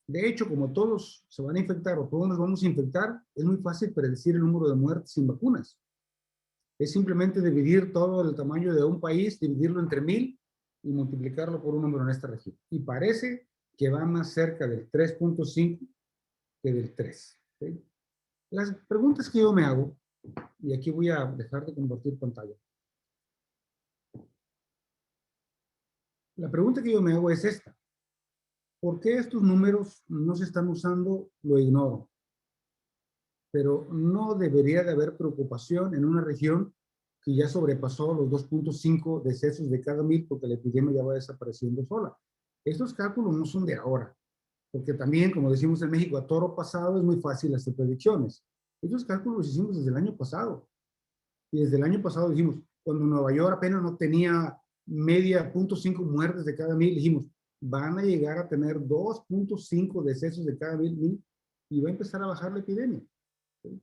Speaker 2: De hecho, como todos se van a infectar o todos nos vamos a infectar, es muy fácil predecir el número de muertes sin vacunas. Es simplemente dividir todo el tamaño de un país, dividirlo entre 1000 y multiplicarlo por un número en esta región. Y parece que va más cerca del 3.5 que del 3. ¿Sí? Las preguntas que yo me hago, y aquí voy a dejar de compartir pantalla. La pregunta que yo me hago es esta. ¿Por qué estos números no se están usando? Lo ignoro. Pero no debería de haber preocupación en una región que ya sobrepasó los 2.5 decesos de cada 1000 porque la epidemia ya va desapareciendo sola. Estos cálculos no son de ahora, porque también, como decimos en México, a toro pasado es muy fácil hacer predicciones. Estos cálculos los hicimos desde el año pasado. Y desde el año pasado dijimos, cuando Nueva York apenas no tenía media 0.5 muertes de cada 1000, dijimos, van a llegar a tener 2.5 decesos de cada 1000 y va a empezar a bajar la epidemia. ¿Sí?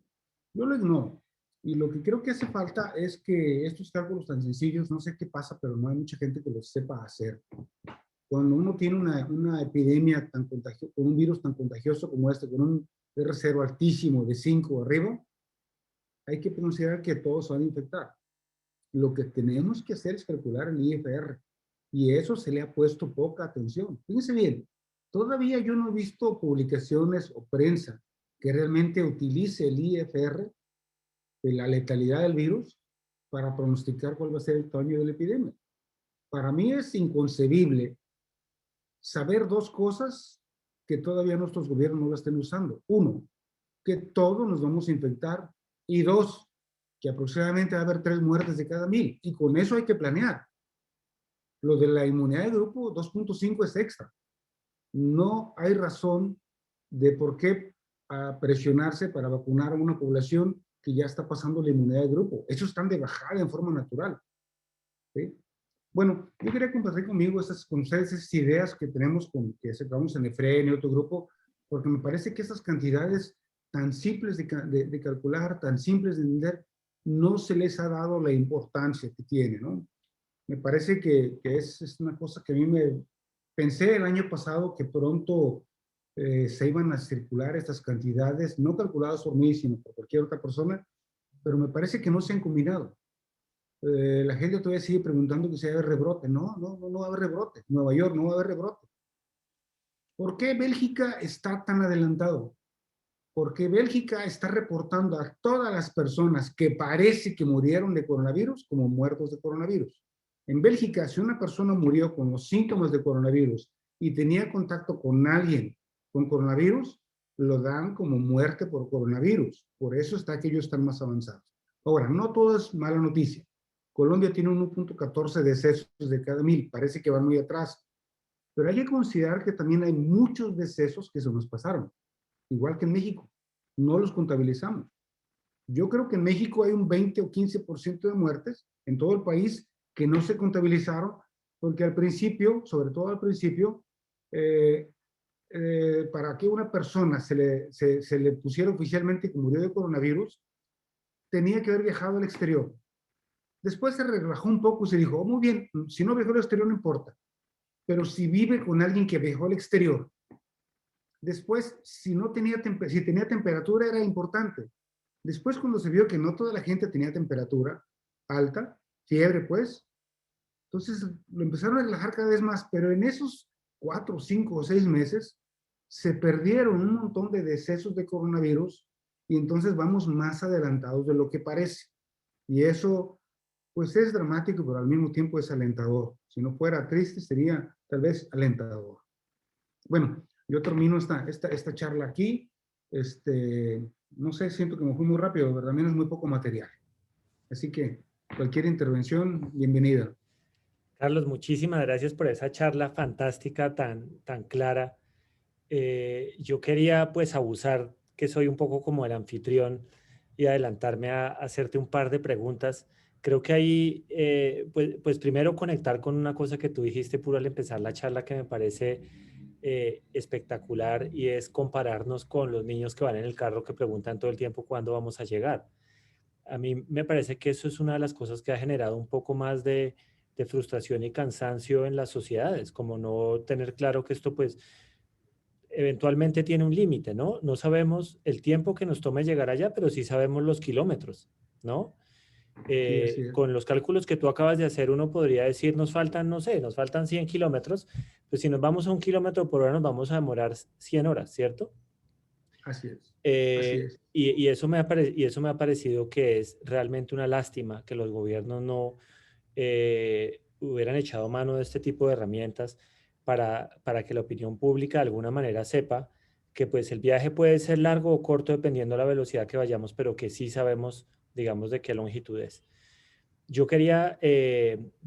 Speaker 2: Yo lo ignoro. Y lo que creo que hace falta es que estos cálculos tan sencillos, no sé qué pasa, pero no hay mucha gente que los sepa hacer. Cuando uno tiene una epidemia tan contagiosa, con un virus tan contagioso como este, con un R0 altísimo de 5 arriba, hay que considerar que todos se van a infectar. Lo que tenemos que hacer es calcular el IFR. Y eso se le ha puesto poca atención. Fíjense bien, todavía yo no he visto publicaciones o prensa que realmente utilice el IFR, de la letalidad del virus, para pronosticar cuál va a ser el tamaño de la epidemia. Para mí es inconcebible saber dos cosas que todavía nuestros gobiernos no la estén usando. Uno, que todos nos vamos a infectar. Y dos, que aproximadamente va a haber 3 muertes de cada 1000. Y con eso hay que planear. Lo de la inmunidad de grupo 2.5 es extra. No hay razón de por qué presionarse para vacunar a una población que ya está pasando la inmunidad de grupo. Esos están de bajada en forma natural. ¿Sí? Bueno, yo quería compartir con ustedes esas ideas que tenemos, que sacamos en EFREN y otro grupo, porque me parece que esas cantidades tan simples de calcular, tan simples de entender, no se les ha dado la importancia que tiene, ¿no? Me parece que es una cosa que a mí me pensé el año pasado que pronto se iban a circular estas cantidades, no calculadas por mí, sino por cualquier otra persona, pero me parece que no se han combinado. La gente todavía sigue preguntando que si va a haber rebrote. No, no, no, no va a haber rebrote. Nueva York no va a haber rebrote. ¿Por qué Bélgica está tan adelantado? Porque Bélgica está reportando a todas las personas que parece que murieron de coronavirus como muertos de coronavirus. En Bélgica, si una persona murió con los síntomas de coronavirus y tenía contacto con alguien con coronavirus, lo dan como muerte por coronavirus. Por eso está que ellos están más avanzados. Ahora, no todo es mala noticia. Colombia tiene 1.14 decesos de cada 1000. Parece que van muy atrás. Pero hay que considerar que también hay muchos decesos que se nos pasaron, igual que en México. No los contabilizamos. Yo creo que en México hay un 20 o 15% de muertes en todo el país que no se contabilizaron porque al principio, sobre todo al principio, eh, para que una persona se le pusiera oficialmente que murió de coronavirus, tenía que haber viajado al exterior. Después se relajó un poco y se dijo, oh, muy bien, si no viajó al exterior no importa, pero si vive con alguien que viajó al exterior, después si no tenía, si tenía temperatura era importante. Después cuando se vio que no toda la gente tenía temperatura alta, fiebre pues, entonces lo empezaron a relajar cada vez más, pero en esos 4, 5 o 6 meses se perdieron un montón de decesos de coronavirus y entonces vamos más adelantados de lo que parece. Y eso pues es dramático, pero al mismo tiempo es alentador. Si no fuera triste, sería tal vez alentador. Bueno, yo termino esta charla aquí. No sé, siento que me fui muy rápido, pero también es muy poco material. Así que cualquier intervención, bienvenida.
Speaker 1: Carlos, muchísimas gracias por esa charla fantástica, tan clara. Yo quería pues abusar, que soy un poco como el anfitrión, y adelantarme a hacerte un par de preguntas. Creo que ahí, pues primero conectar con una cosa que tú dijiste puro al empezar la charla que me parece espectacular, y es compararnos con los niños que van en el carro que preguntan todo el tiempo cuándo vamos a llegar. A mí me parece que eso es una de las cosas que ha generado un poco más de frustración y cansancio en las sociedades, como no tener claro que esto pues eventualmente tiene un límite, ¿no? No sabemos el tiempo que nos tome llegar allá, pero sí sabemos los kilómetros, ¿no?
Speaker 2: Sí, así es.
Speaker 1: Con los cálculos que tú acabas de hacer, uno podría decir, nos faltan, no sé, nos faltan 100 kilómetros, pues si nos vamos a 1 kilómetro por hora nos vamos a demorar 100 horas, ¿cierto?
Speaker 2: Así es. Así es.
Speaker 1: Y eso y eso me ha parecido que es realmente una lástima que los gobiernos no hubieran echado mano de este tipo de herramientas para que la opinión pública de alguna manera sepa que pues el viaje puede ser largo o corto dependiendo de la velocidad que vayamos, pero que sí sabemos, digamos, de qué longitud es. Yo quería,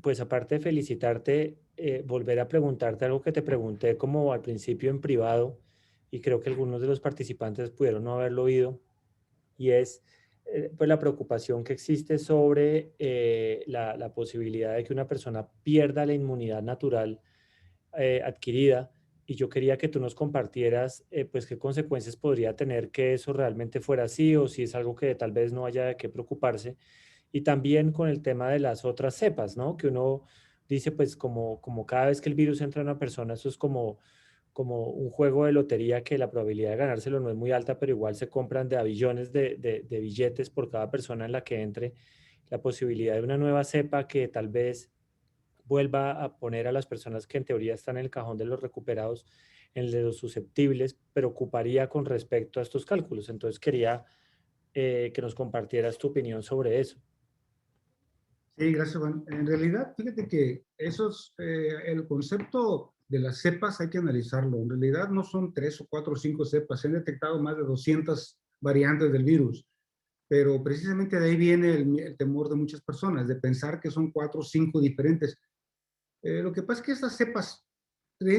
Speaker 1: pues aparte de felicitarte, volver a preguntarte algo que te pregunté como al principio en privado, y creo que algunos de los participantes pudieron no haberlo oído, y es pues la preocupación que existe sobre la posibilidad de que una persona pierda la inmunidad natural adquirida. Y yo quería que tú nos compartieras pues qué consecuencias podría tener que eso realmente fuera así, o si es algo que tal vez no haya de qué preocuparse. Y también con el tema de las otras cepas, ¿no? Que uno dice, pues como cada vez que el virus entra en una persona, eso es como un juego de lotería, que la probabilidad de ganárselo no es muy alta, pero igual se compran de a billones de billetes por cada persona en la que entre. La posibilidad de una nueva cepa que tal vez vuelva a poner a las personas que en teoría están en el cajón de los recuperados en el de los susceptibles, preocuparía con respecto a estos cálculos. Entonces quería que nos compartieras tu opinión sobre eso.
Speaker 2: Sí, gracias, Juan. En realidad, fíjate que el concepto de las cepas hay que analizarlo. En realidad no son 3 o 4 o 5 cepas. Se han detectado más de 200 variantes del virus. Pero precisamente de ahí viene el temor de muchas personas, de pensar que son 4 o 5 diferentes. Lo que pasa es que estas cepas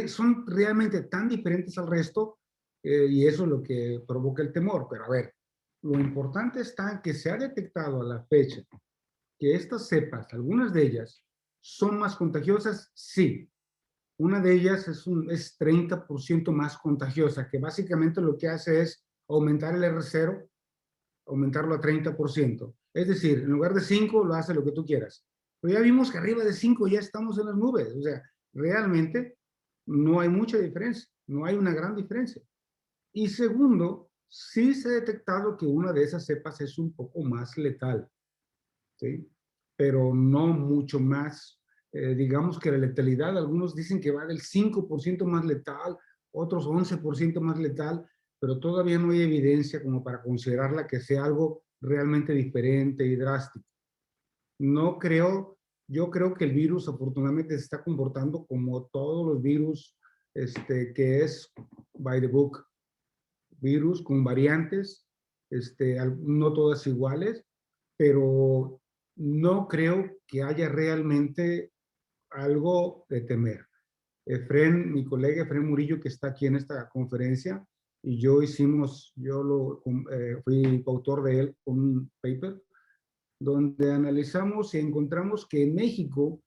Speaker 2: son realmente tan diferentes al resto y eso es lo que provoca el temor. Pero a ver, Lo importante está en que se ha detectado a la fecha que estas cepas, algunas de ellas, son más contagiosas, sí. Una de ellas es 30% más contagiosa, que básicamente lo que hace es aumentar el R0, aumentarlo a 30%. Es decir, en lugar de 5, lo hace lo que tú quieras. Pero ya vimos que arriba de 5 ya estamos en las nubes. O sea, realmente no hay mucha diferencia, no hay una gran diferencia. Y segundo, sí se ha detectado que una de esas cepas es un poco más letal, ¿sí? Pero no mucho más. Digamos que la letalidad, algunos dicen que va del 5% más letal, otros 11% más letal, pero todavía no hay evidencia como para considerarla que sea algo realmente diferente y drástico. No creo, yo creo que el virus afortunadamente se está comportando como todos los virus, que es by the book, virus con variantes, no todas iguales, pero no creo que haya realmente algo de temer. Efren, mi colega Efren Murillo, que está aquí en esta conferencia, y yo fui coautor de él con un paper, donde analizamos y encontramos que en México,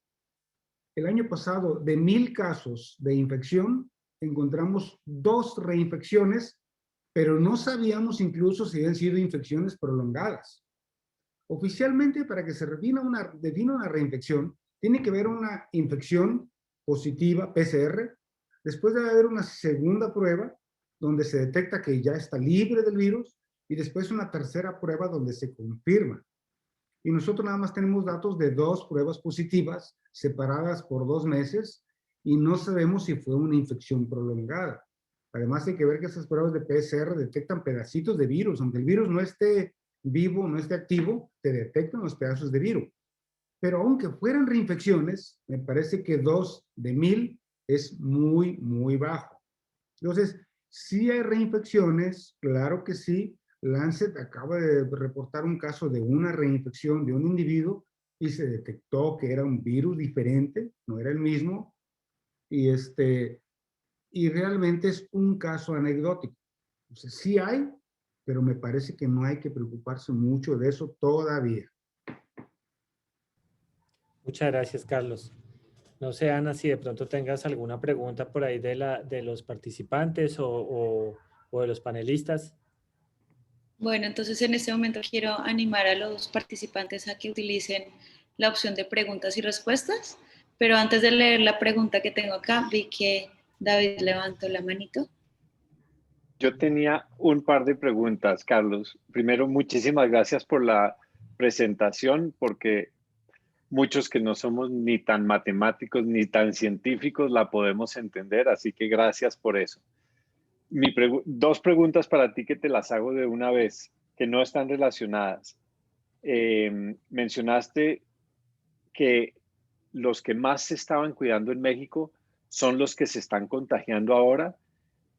Speaker 2: el año pasado, de 1,000 casos de infección, encontramos 2 reinfecciones, pero no sabíamos incluso si habían sido infecciones prolongadas. Oficialmente, para que se defina una reinfección, tiene que haber una infección positiva, PCR, después debe haber una segunda prueba donde se detecta que ya está libre del virus y después una tercera prueba donde se confirma. Y nosotros nada más tenemos datos de 2 pruebas positivas separadas por 2 meses y no sabemos si fue una infección prolongada. Además hay que ver que esas pruebas de PCR detectan pedacitos de virus, aunque el virus no esté vivo, no esté activo, te detectan los pedazos de virus. Pero aunque fueran reinfecciones, me parece que 2 de 1,000 es muy, muy bajo. Entonces, sí hay reinfecciones, claro que sí. Lancet acaba de reportar un caso de una reinfección de un individuo y se detectó que era un virus diferente, no era el mismo, y, y realmente es un caso anecdótico. Entonces, sí hay, pero me parece que no hay que preocuparse mucho de eso todavía.
Speaker 1: Muchas gracias, Carlos. No sé, Ana, si de pronto tengas alguna pregunta por ahí de los participantes o de los panelistas.
Speaker 3: Bueno, entonces en este momento quiero animar a los participantes a que utilicen la opción de preguntas y respuestas, pero antes de leer la pregunta que tengo acá, vi que David levantó la manito.
Speaker 4: Yo tenía un par de preguntas, Carlos. Primero, muchísimas gracias por la presentación, porque muchos que no somos ni tan matemáticos ni tan científicos la podemos entender, así que gracias por eso. Dos preguntas para ti que te las hago de una vez, que no están relacionadas. Mencionaste que los que más se estaban cuidando en México son los que se están contagiando ahora.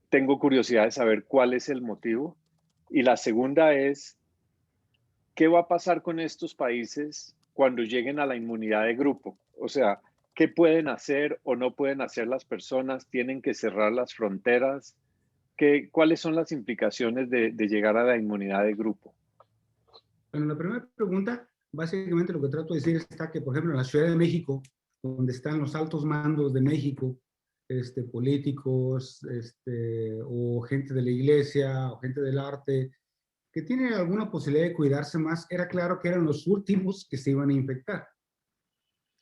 Speaker 4: Tengo curiosidad de saber cuál es el motivo. Y la segunda es, ¿qué va a pasar con estos países cuando lleguen a la inmunidad de grupo? O sea, ¿qué pueden hacer o no pueden hacer las personas? ¿Tienen que cerrar las fronteras? ¿Cuáles son las implicaciones de llegar a la inmunidad de grupo?
Speaker 2: Bueno, la primera pregunta, básicamente lo que trato de decir está que, por ejemplo, en la Ciudad de México, donde están los altos mandos de México, políticos, o gente de la iglesia, o gente del arte, que tiene alguna posibilidad de cuidarse más, era claro que eran los últimos que se iban a infectar.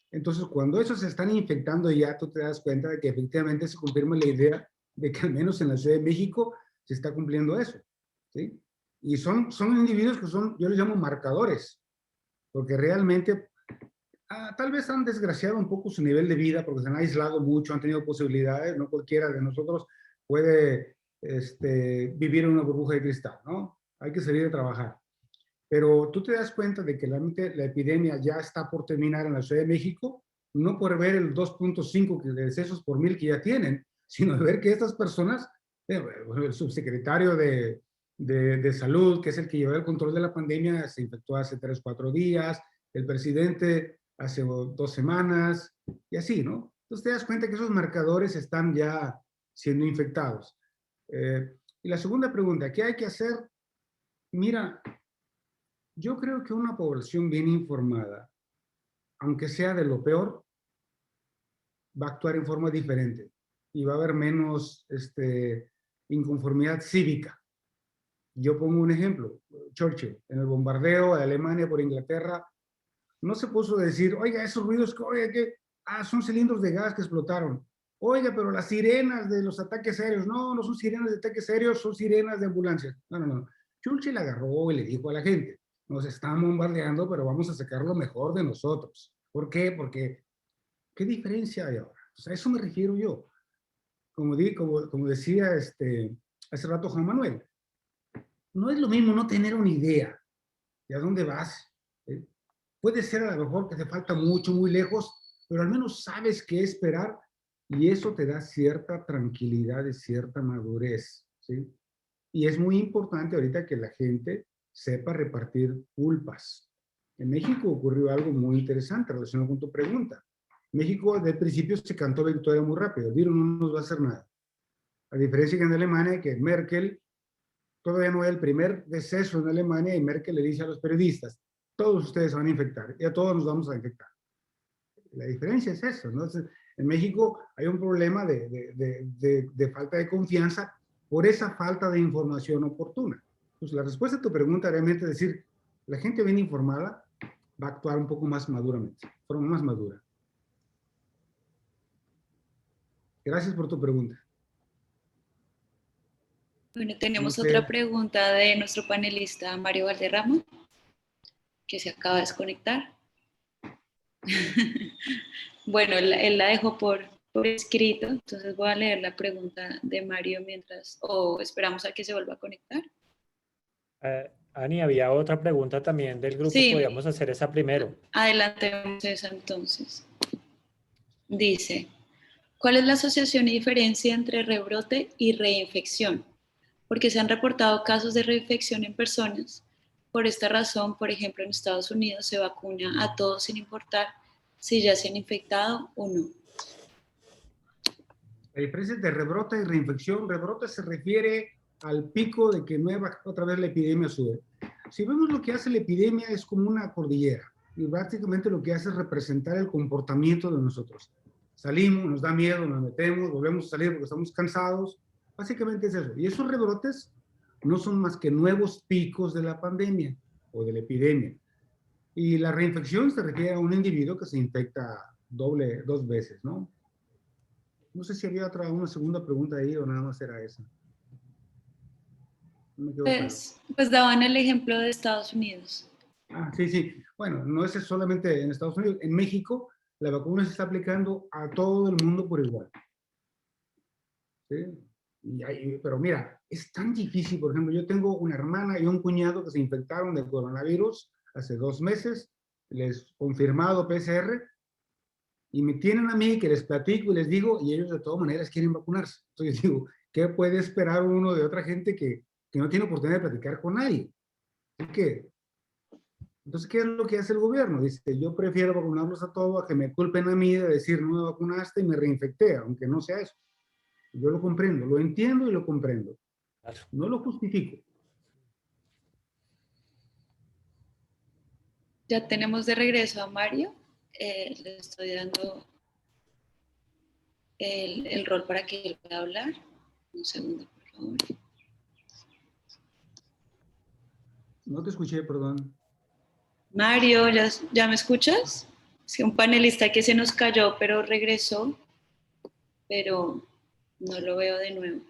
Speaker 2: Entonces, cuando esos se están infectando ya, tú te das cuenta de que efectivamente se confirma la idea de que al menos en la Ciudad de México se está cumpliendo eso, ¿sí? Y son individuos que son, yo les llamo marcadores, porque realmente tal vez han desgraciado un poco su nivel de vida porque se han aislado mucho, han tenido posibilidades, no cualquiera de nosotros puede vivir en una burbuja de cristal, ¿no? Hay que salir a trabajar. Pero tú te das cuenta de que la epidemia ya está por terminar en la Ciudad de México, no por ver el 2.5 de decesos por 1,000 que ya tienen, sino de ver que estas personas, el subsecretario de Salud, que es el que lleva el control de la pandemia, se infectó hace 3, 4 días, el presidente hace 2 semanas, y así, ¿no? Entonces te das cuenta que esos marcadores están ya siendo infectados. Y la segunda pregunta, ¿qué hay que hacer? Mira, yo creo que una población bien informada, aunque sea de lo peor, va a actuar en forma diferente y va a haber menos inconformidad cívica. Yo pongo un ejemplo. Churchill, en el bombardeo de Alemania por Inglaterra, no se puso a decir, oiga, esos ruidos, oiga, ¿qué? Ah, son cilindros de gas que explotaron. Oiga, pero las sirenas de los ataques aéreos, no, no son sirenas de ataques aéreos, son sirenas de ambulancias. No, no, no. Churchill agarró y le dijo a la gente, nos están bombardeando, pero vamos a sacar lo mejor de nosotros. ¿Por qué? Porque, ¿qué diferencia hay ahora? O sea, a eso me refiero yo. Como decía hace rato Juan Manuel, no es lo mismo no tener una idea de a dónde vas. Puede ser a lo mejor que te falta mucho, muy lejos, pero al menos sabes qué esperar y eso te da cierta tranquilidad y cierta madurez, ¿sí? Y es muy importante ahorita que la gente sepa repartir culpas. En México ocurrió algo muy interesante relacionado con tu pregunta. México, de principio, se cantó victoria muy rápido. Vieron, no nos va a hacer nada. A diferencia que en Alemania, que Merkel todavía no es el primer deceso en Alemania y Merkel le dice a los periodistas, todos ustedes se van a infectar y a todos nos vamos a infectar. La diferencia es eso, ¿no? En México hay un problema de falta de confianza por esa falta de información oportuna. Pues la respuesta a tu pregunta realmente es decir, la gente bien informada va a actuar un poco más maduramente, de forma más madura. Gracias por tu pregunta.
Speaker 3: Bueno, tenemos otra pregunta de nuestro panelista Mario Valderrama, que se acaba de desconectar. Bueno, él la dejó por escrito, entonces voy a leer la pregunta de Mario mientras, o esperamos a que se vuelva a conectar.
Speaker 1: Ani, había otra pregunta también del grupo,
Speaker 3: Sí,
Speaker 1: podríamos hacer esa primero.
Speaker 3: Adelantemos esa entonces. Dice, ¿cuál es la asociación y diferencia entre rebrote y reinfección? Porque se han reportado casos de reinfección en personas. Por esta razón, por ejemplo, en Estados Unidos se vacuna a todos sin importar si ya se han infectado o no.
Speaker 2: La diferencia entre rebrote y reinfección, rebrote se refiere al pico de que otra vez la epidemia sube. Si vemos lo que hace la epidemia es como una cordillera y prácticamente lo que hace es representar el comportamiento de nosotros. Salimos, nos da miedo, nos metemos, volvemos a salir porque estamos cansados. Básicamente es eso. Y esos rebrotes no son más que nuevos picos de la pandemia o de la epidemia. Y la reinfección se refiere a un individuo que se infecta dos veces, ¿no? No sé si había una segunda pregunta ahí o nada más era esa. No me quedó claro.
Speaker 3: Pues daban el ejemplo de Estados Unidos.
Speaker 2: Ah, sí, sí. Bueno, no es solamente en Estados Unidos. En México, la vacuna se está aplicando a todo el mundo por igual. ¿Sí? Pero mira, es tan difícil. Por ejemplo, yo tengo una hermana y un cuñado que se infectaron de coronavirus hace 2 meses. Les confirmado PCR. Y me tienen a mí que les platico y les digo, y ellos de todas maneras quieren vacunarse. Entonces yo digo, ¿qué puede esperar uno de otra gente que no tiene oportunidad de platicar con nadie? Entonces, ¿qué es lo que hace el gobierno? Dice, yo prefiero vacunarlos a todos a que me culpen a mí de decir, no me vacunaste y me reinfecté, aunque no sea eso. Yo lo comprendo, lo entiendo y lo comprendo. Claro. No lo justifico.
Speaker 3: Ya tenemos de regreso a Mario. Le estoy dando el rol para que él pueda hablar. Un segundo, por favor.
Speaker 2: No te escuché, perdón.
Speaker 3: Mario, ¿ya me escuchas? Es que un panelista que se nos cayó, pero regresó, pero no lo veo de nuevo.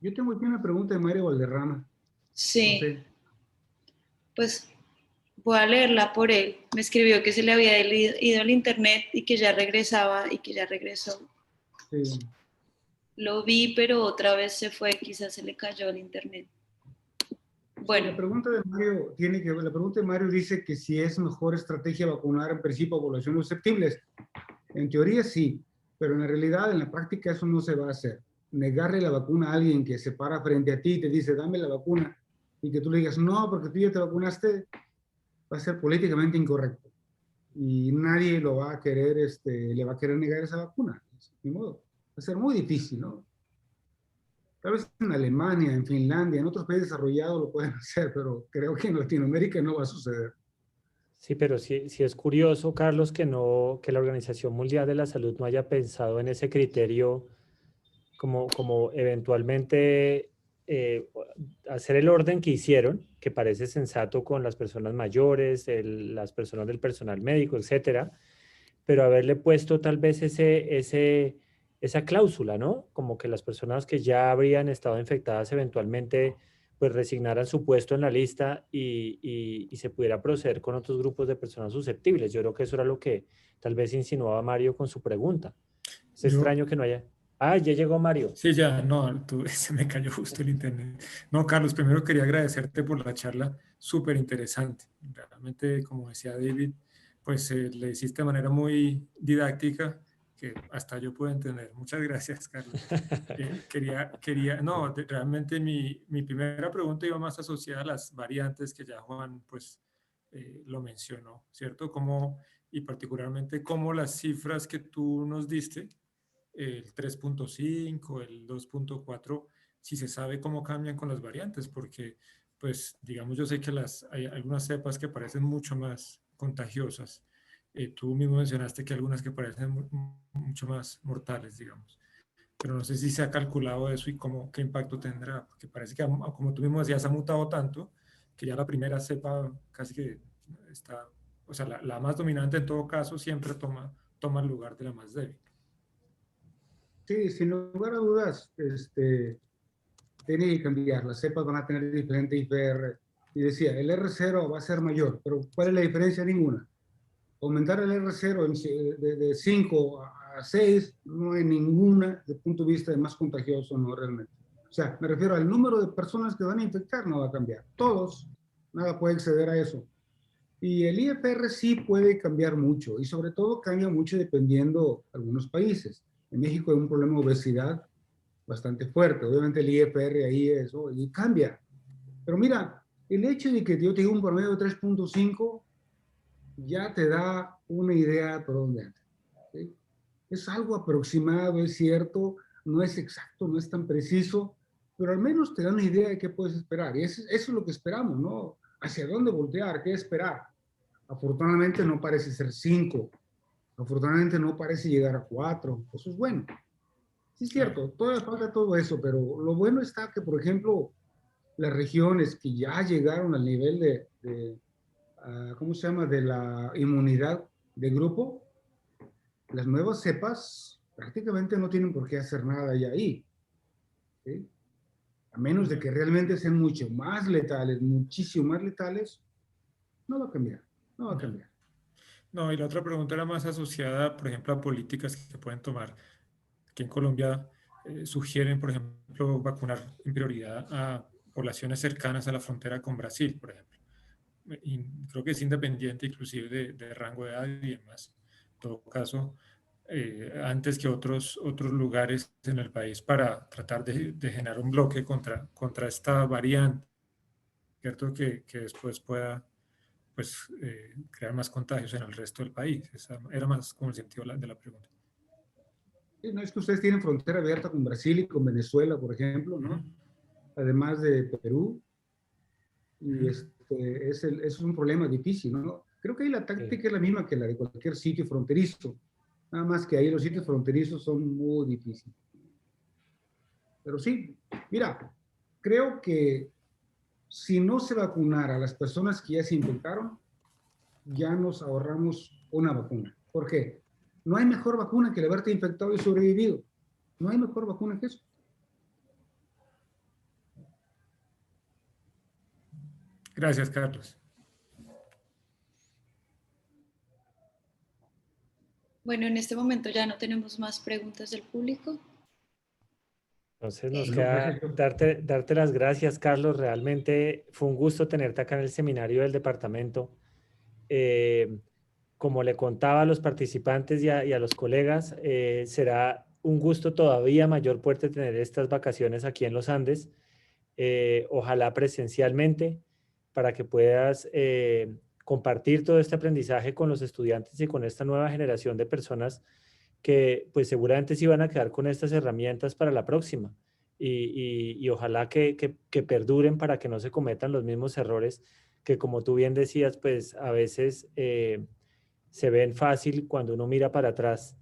Speaker 2: Yo tengo aquí una pregunta de Mario Valderrama.
Speaker 3: Sí.
Speaker 2: No sé.
Speaker 3: Pues voy a leerla por él. Me escribió que se le había ido al internet y que ya regresaba y que ya regresó.
Speaker 2: Sí.
Speaker 3: Lo vi, pero otra vez se fue, quizás se le cayó el internet. Bueno.
Speaker 2: Sí, la pregunta de Mario dice que si es mejor estrategia vacunar en principio a poblaciones susceptibles. En teoría sí, pero en la realidad, en la práctica eso no se va a hacer. Negarle la vacuna a alguien que se para frente a ti y te dice, dame la vacuna, y que tú le digas, no, porque tú ya te vacunaste, va a ser políticamente incorrecto. Y nadie lo va a querer, le va a querer negar esa vacuna. Ni modo. Va a ser muy difícil, ¿no? Tal vez en Alemania, en Finlandia, en otros países desarrollados lo pueden hacer, pero creo que en Latinoamérica no va a suceder.
Speaker 1: Sí, pero sí, sí es curioso, Carlos, que la Organización Mundial de la Salud no haya pensado en ese criterio como eventualmente eh, hacer el orden que hicieron, que parece sensato con las personas mayores, las personas del personal médico, etcétera, pero haberle puesto tal vez esa cláusula, ¿no? Como que las personas que ya habrían estado infectadas eventualmente pues resignaran su puesto en la lista y se pudiera proceder con otros grupos de personas susceptibles. Yo creo que eso era lo que tal vez insinuaba Mario con su pregunta. Es
Speaker 5: Yo,
Speaker 1: extraño que no haya... Ah, ya llegó Mario.
Speaker 5: sí, ya, no, se me cayó justo el internet. No, Carlos, primero quería agradecerte por la charla, súper interesante. Realmente, como decía David, pues le hiciste de manera muy didáctica que hasta yo puedo entender. Muchas gracias, Carlos. No, realmente mi primera pregunta iba más asociada a las variantes que ya Juan, pues, lo mencionó, ¿cierto? Cómo, y particularmente cómo las cifras que tú nos diste, el 3.5, el 2.4, si se sabe cómo cambian con las variantes, porque, pues, digamos, yo sé que hay algunas cepas que parecen mucho más contagiosas. Tú mismo mencionaste que algunas que parecen mucho más mortales, digamos. Pero no sé si se ha calculado eso y qué impacto tendrá, porque parece que, como tú mismo decías, ha mutado tanto que ya la primera cepa casi que está, o sea, la más dominante en todo caso siempre toma el lugar de la más débil.
Speaker 2: Sí, sin lugar a dudas, tiene que cambiar. Las cepas van a tener diferente IPR. Y decía, el R0 va a ser mayor, pero ¿cuál es la diferencia? Ninguna. Aumentar el R0 de 5 a 6 no hay ninguna desde el punto de vista de más contagioso, no realmente. O sea, me refiero al número de personas que van a infectar, no va a cambiar. Todos, nada puede exceder a eso. Y el IFR sí puede cambiar mucho, y sobre todo cambia mucho dependiendo de algunos países. En México hay un problema de obesidad bastante fuerte. Obviamente el IFR ahí eso, y cambia. Pero mira, el hecho de que yo te diga un promedio de 3.5 ya te da una idea por dónde anda. ¿Sí? Es algo aproximado, es cierto, no es exacto, no es tan preciso, pero al menos te da una idea de qué puedes esperar. Y eso es lo que esperamos, ¿no? ¿Hacia dónde voltear? ¿Qué esperar? Afortunadamente no parece ser 5. Afortunadamente no parece llegar a 4. Eso es bueno. Sí, es cierto, todavía falta todo eso, pero lo bueno está que, por ejemplo, las regiones que ya llegaron al nivel ¿cómo se llama?, de la inmunidad de grupo, las nuevas cepas prácticamente no tienen por qué hacer nada ya ahí. ¿Sí? A menos de que realmente sean mucho más letales, muchísimo más letales, no va a cambiar, no va a cambiar.
Speaker 5: No, y la otra pregunta era más asociada, por ejemplo, a políticas que se pueden tomar. Aquí en Colombia sugieren, por ejemplo, vacunar en prioridad a poblaciones cercanas a la frontera con Brasil, por ejemplo. Y creo que es independiente inclusive de rango de edad y demás. En todo caso, antes que otros lugares en el país para tratar de generar un bloque contra esta variante, ¿cierto? Que después pueda pues, crear más contagios en el resto del país. Esa era más como el sentido de la pregunta.
Speaker 2: No es que ustedes tienen frontera abierta con Brasil y con Venezuela, por ejemplo, ¿no? Además de Perú, y es un problema difícil, ¿no? Creo que ahí la táctica es la misma que la de cualquier sitio fronterizo, nada más que ahí los sitios fronterizos son muy difíciles. Pero sí, mira, creo que si no se vacunara a las personas que ya se infectaron, ya nos ahorramos una vacuna. ¿Por qué? No hay mejor vacuna que el haberte infectado y sobrevivido. No hay mejor vacuna que eso.
Speaker 5: Gracias, Carlos.
Speaker 3: Bueno, en este momento ya no tenemos más preguntas del público.
Speaker 1: Entonces nos
Speaker 2: Bueno,
Speaker 1: queda
Speaker 2: gracias.
Speaker 1: darte las gracias, Carlos. Realmente fue un gusto tenerte acá en el seminario del departamento. Eh, Como le contaba a los participantes y a los colegas, será un gusto todavía mayor poder tener estas vacaciones aquí en los Andes, ojalá presencialmente, para que puedas compartir todo este aprendizaje con los estudiantes y con esta nueva generación de personas que pues seguramente sí van a quedar con estas herramientas para la próxima. y ojalá que perduren para que no se cometan los mismos errores que, como tú bien decías, pues a veces se ven fácil cuando uno mira para atrás,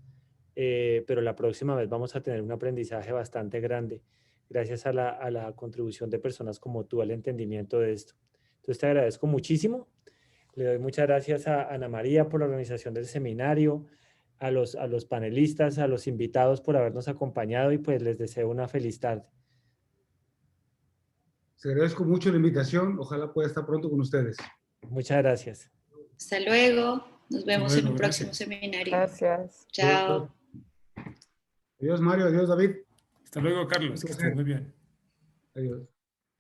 Speaker 1: pero la próxima vez vamos a tener un aprendizaje bastante grande gracias a la contribución de personas como tú al entendimiento de esto. Entonces te agradezco muchísimo. Le doy muchas gracias a Ana María por la organización del seminario, a los panelistas, a los invitados por habernos acompañado y pues les deseo una feliz tarde.
Speaker 2: Les agradezco mucho la invitación. Ojalá pueda estar pronto con ustedes.
Speaker 1: Muchas gracias.
Speaker 3: Hasta luego. Nos vemos
Speaker 5: luego,
Speaker 3: en un próximo
Speaker 5: gracias.
Speaker 3: seminario.
Speaker 6: Gracias.
Speaker 3: Chao.
Speaker 2: Adiós, Mario. Adiós, David.
Speaker 5: Hasta luego, Carlos, que estés muy bien.
Speaker 2: Adiós.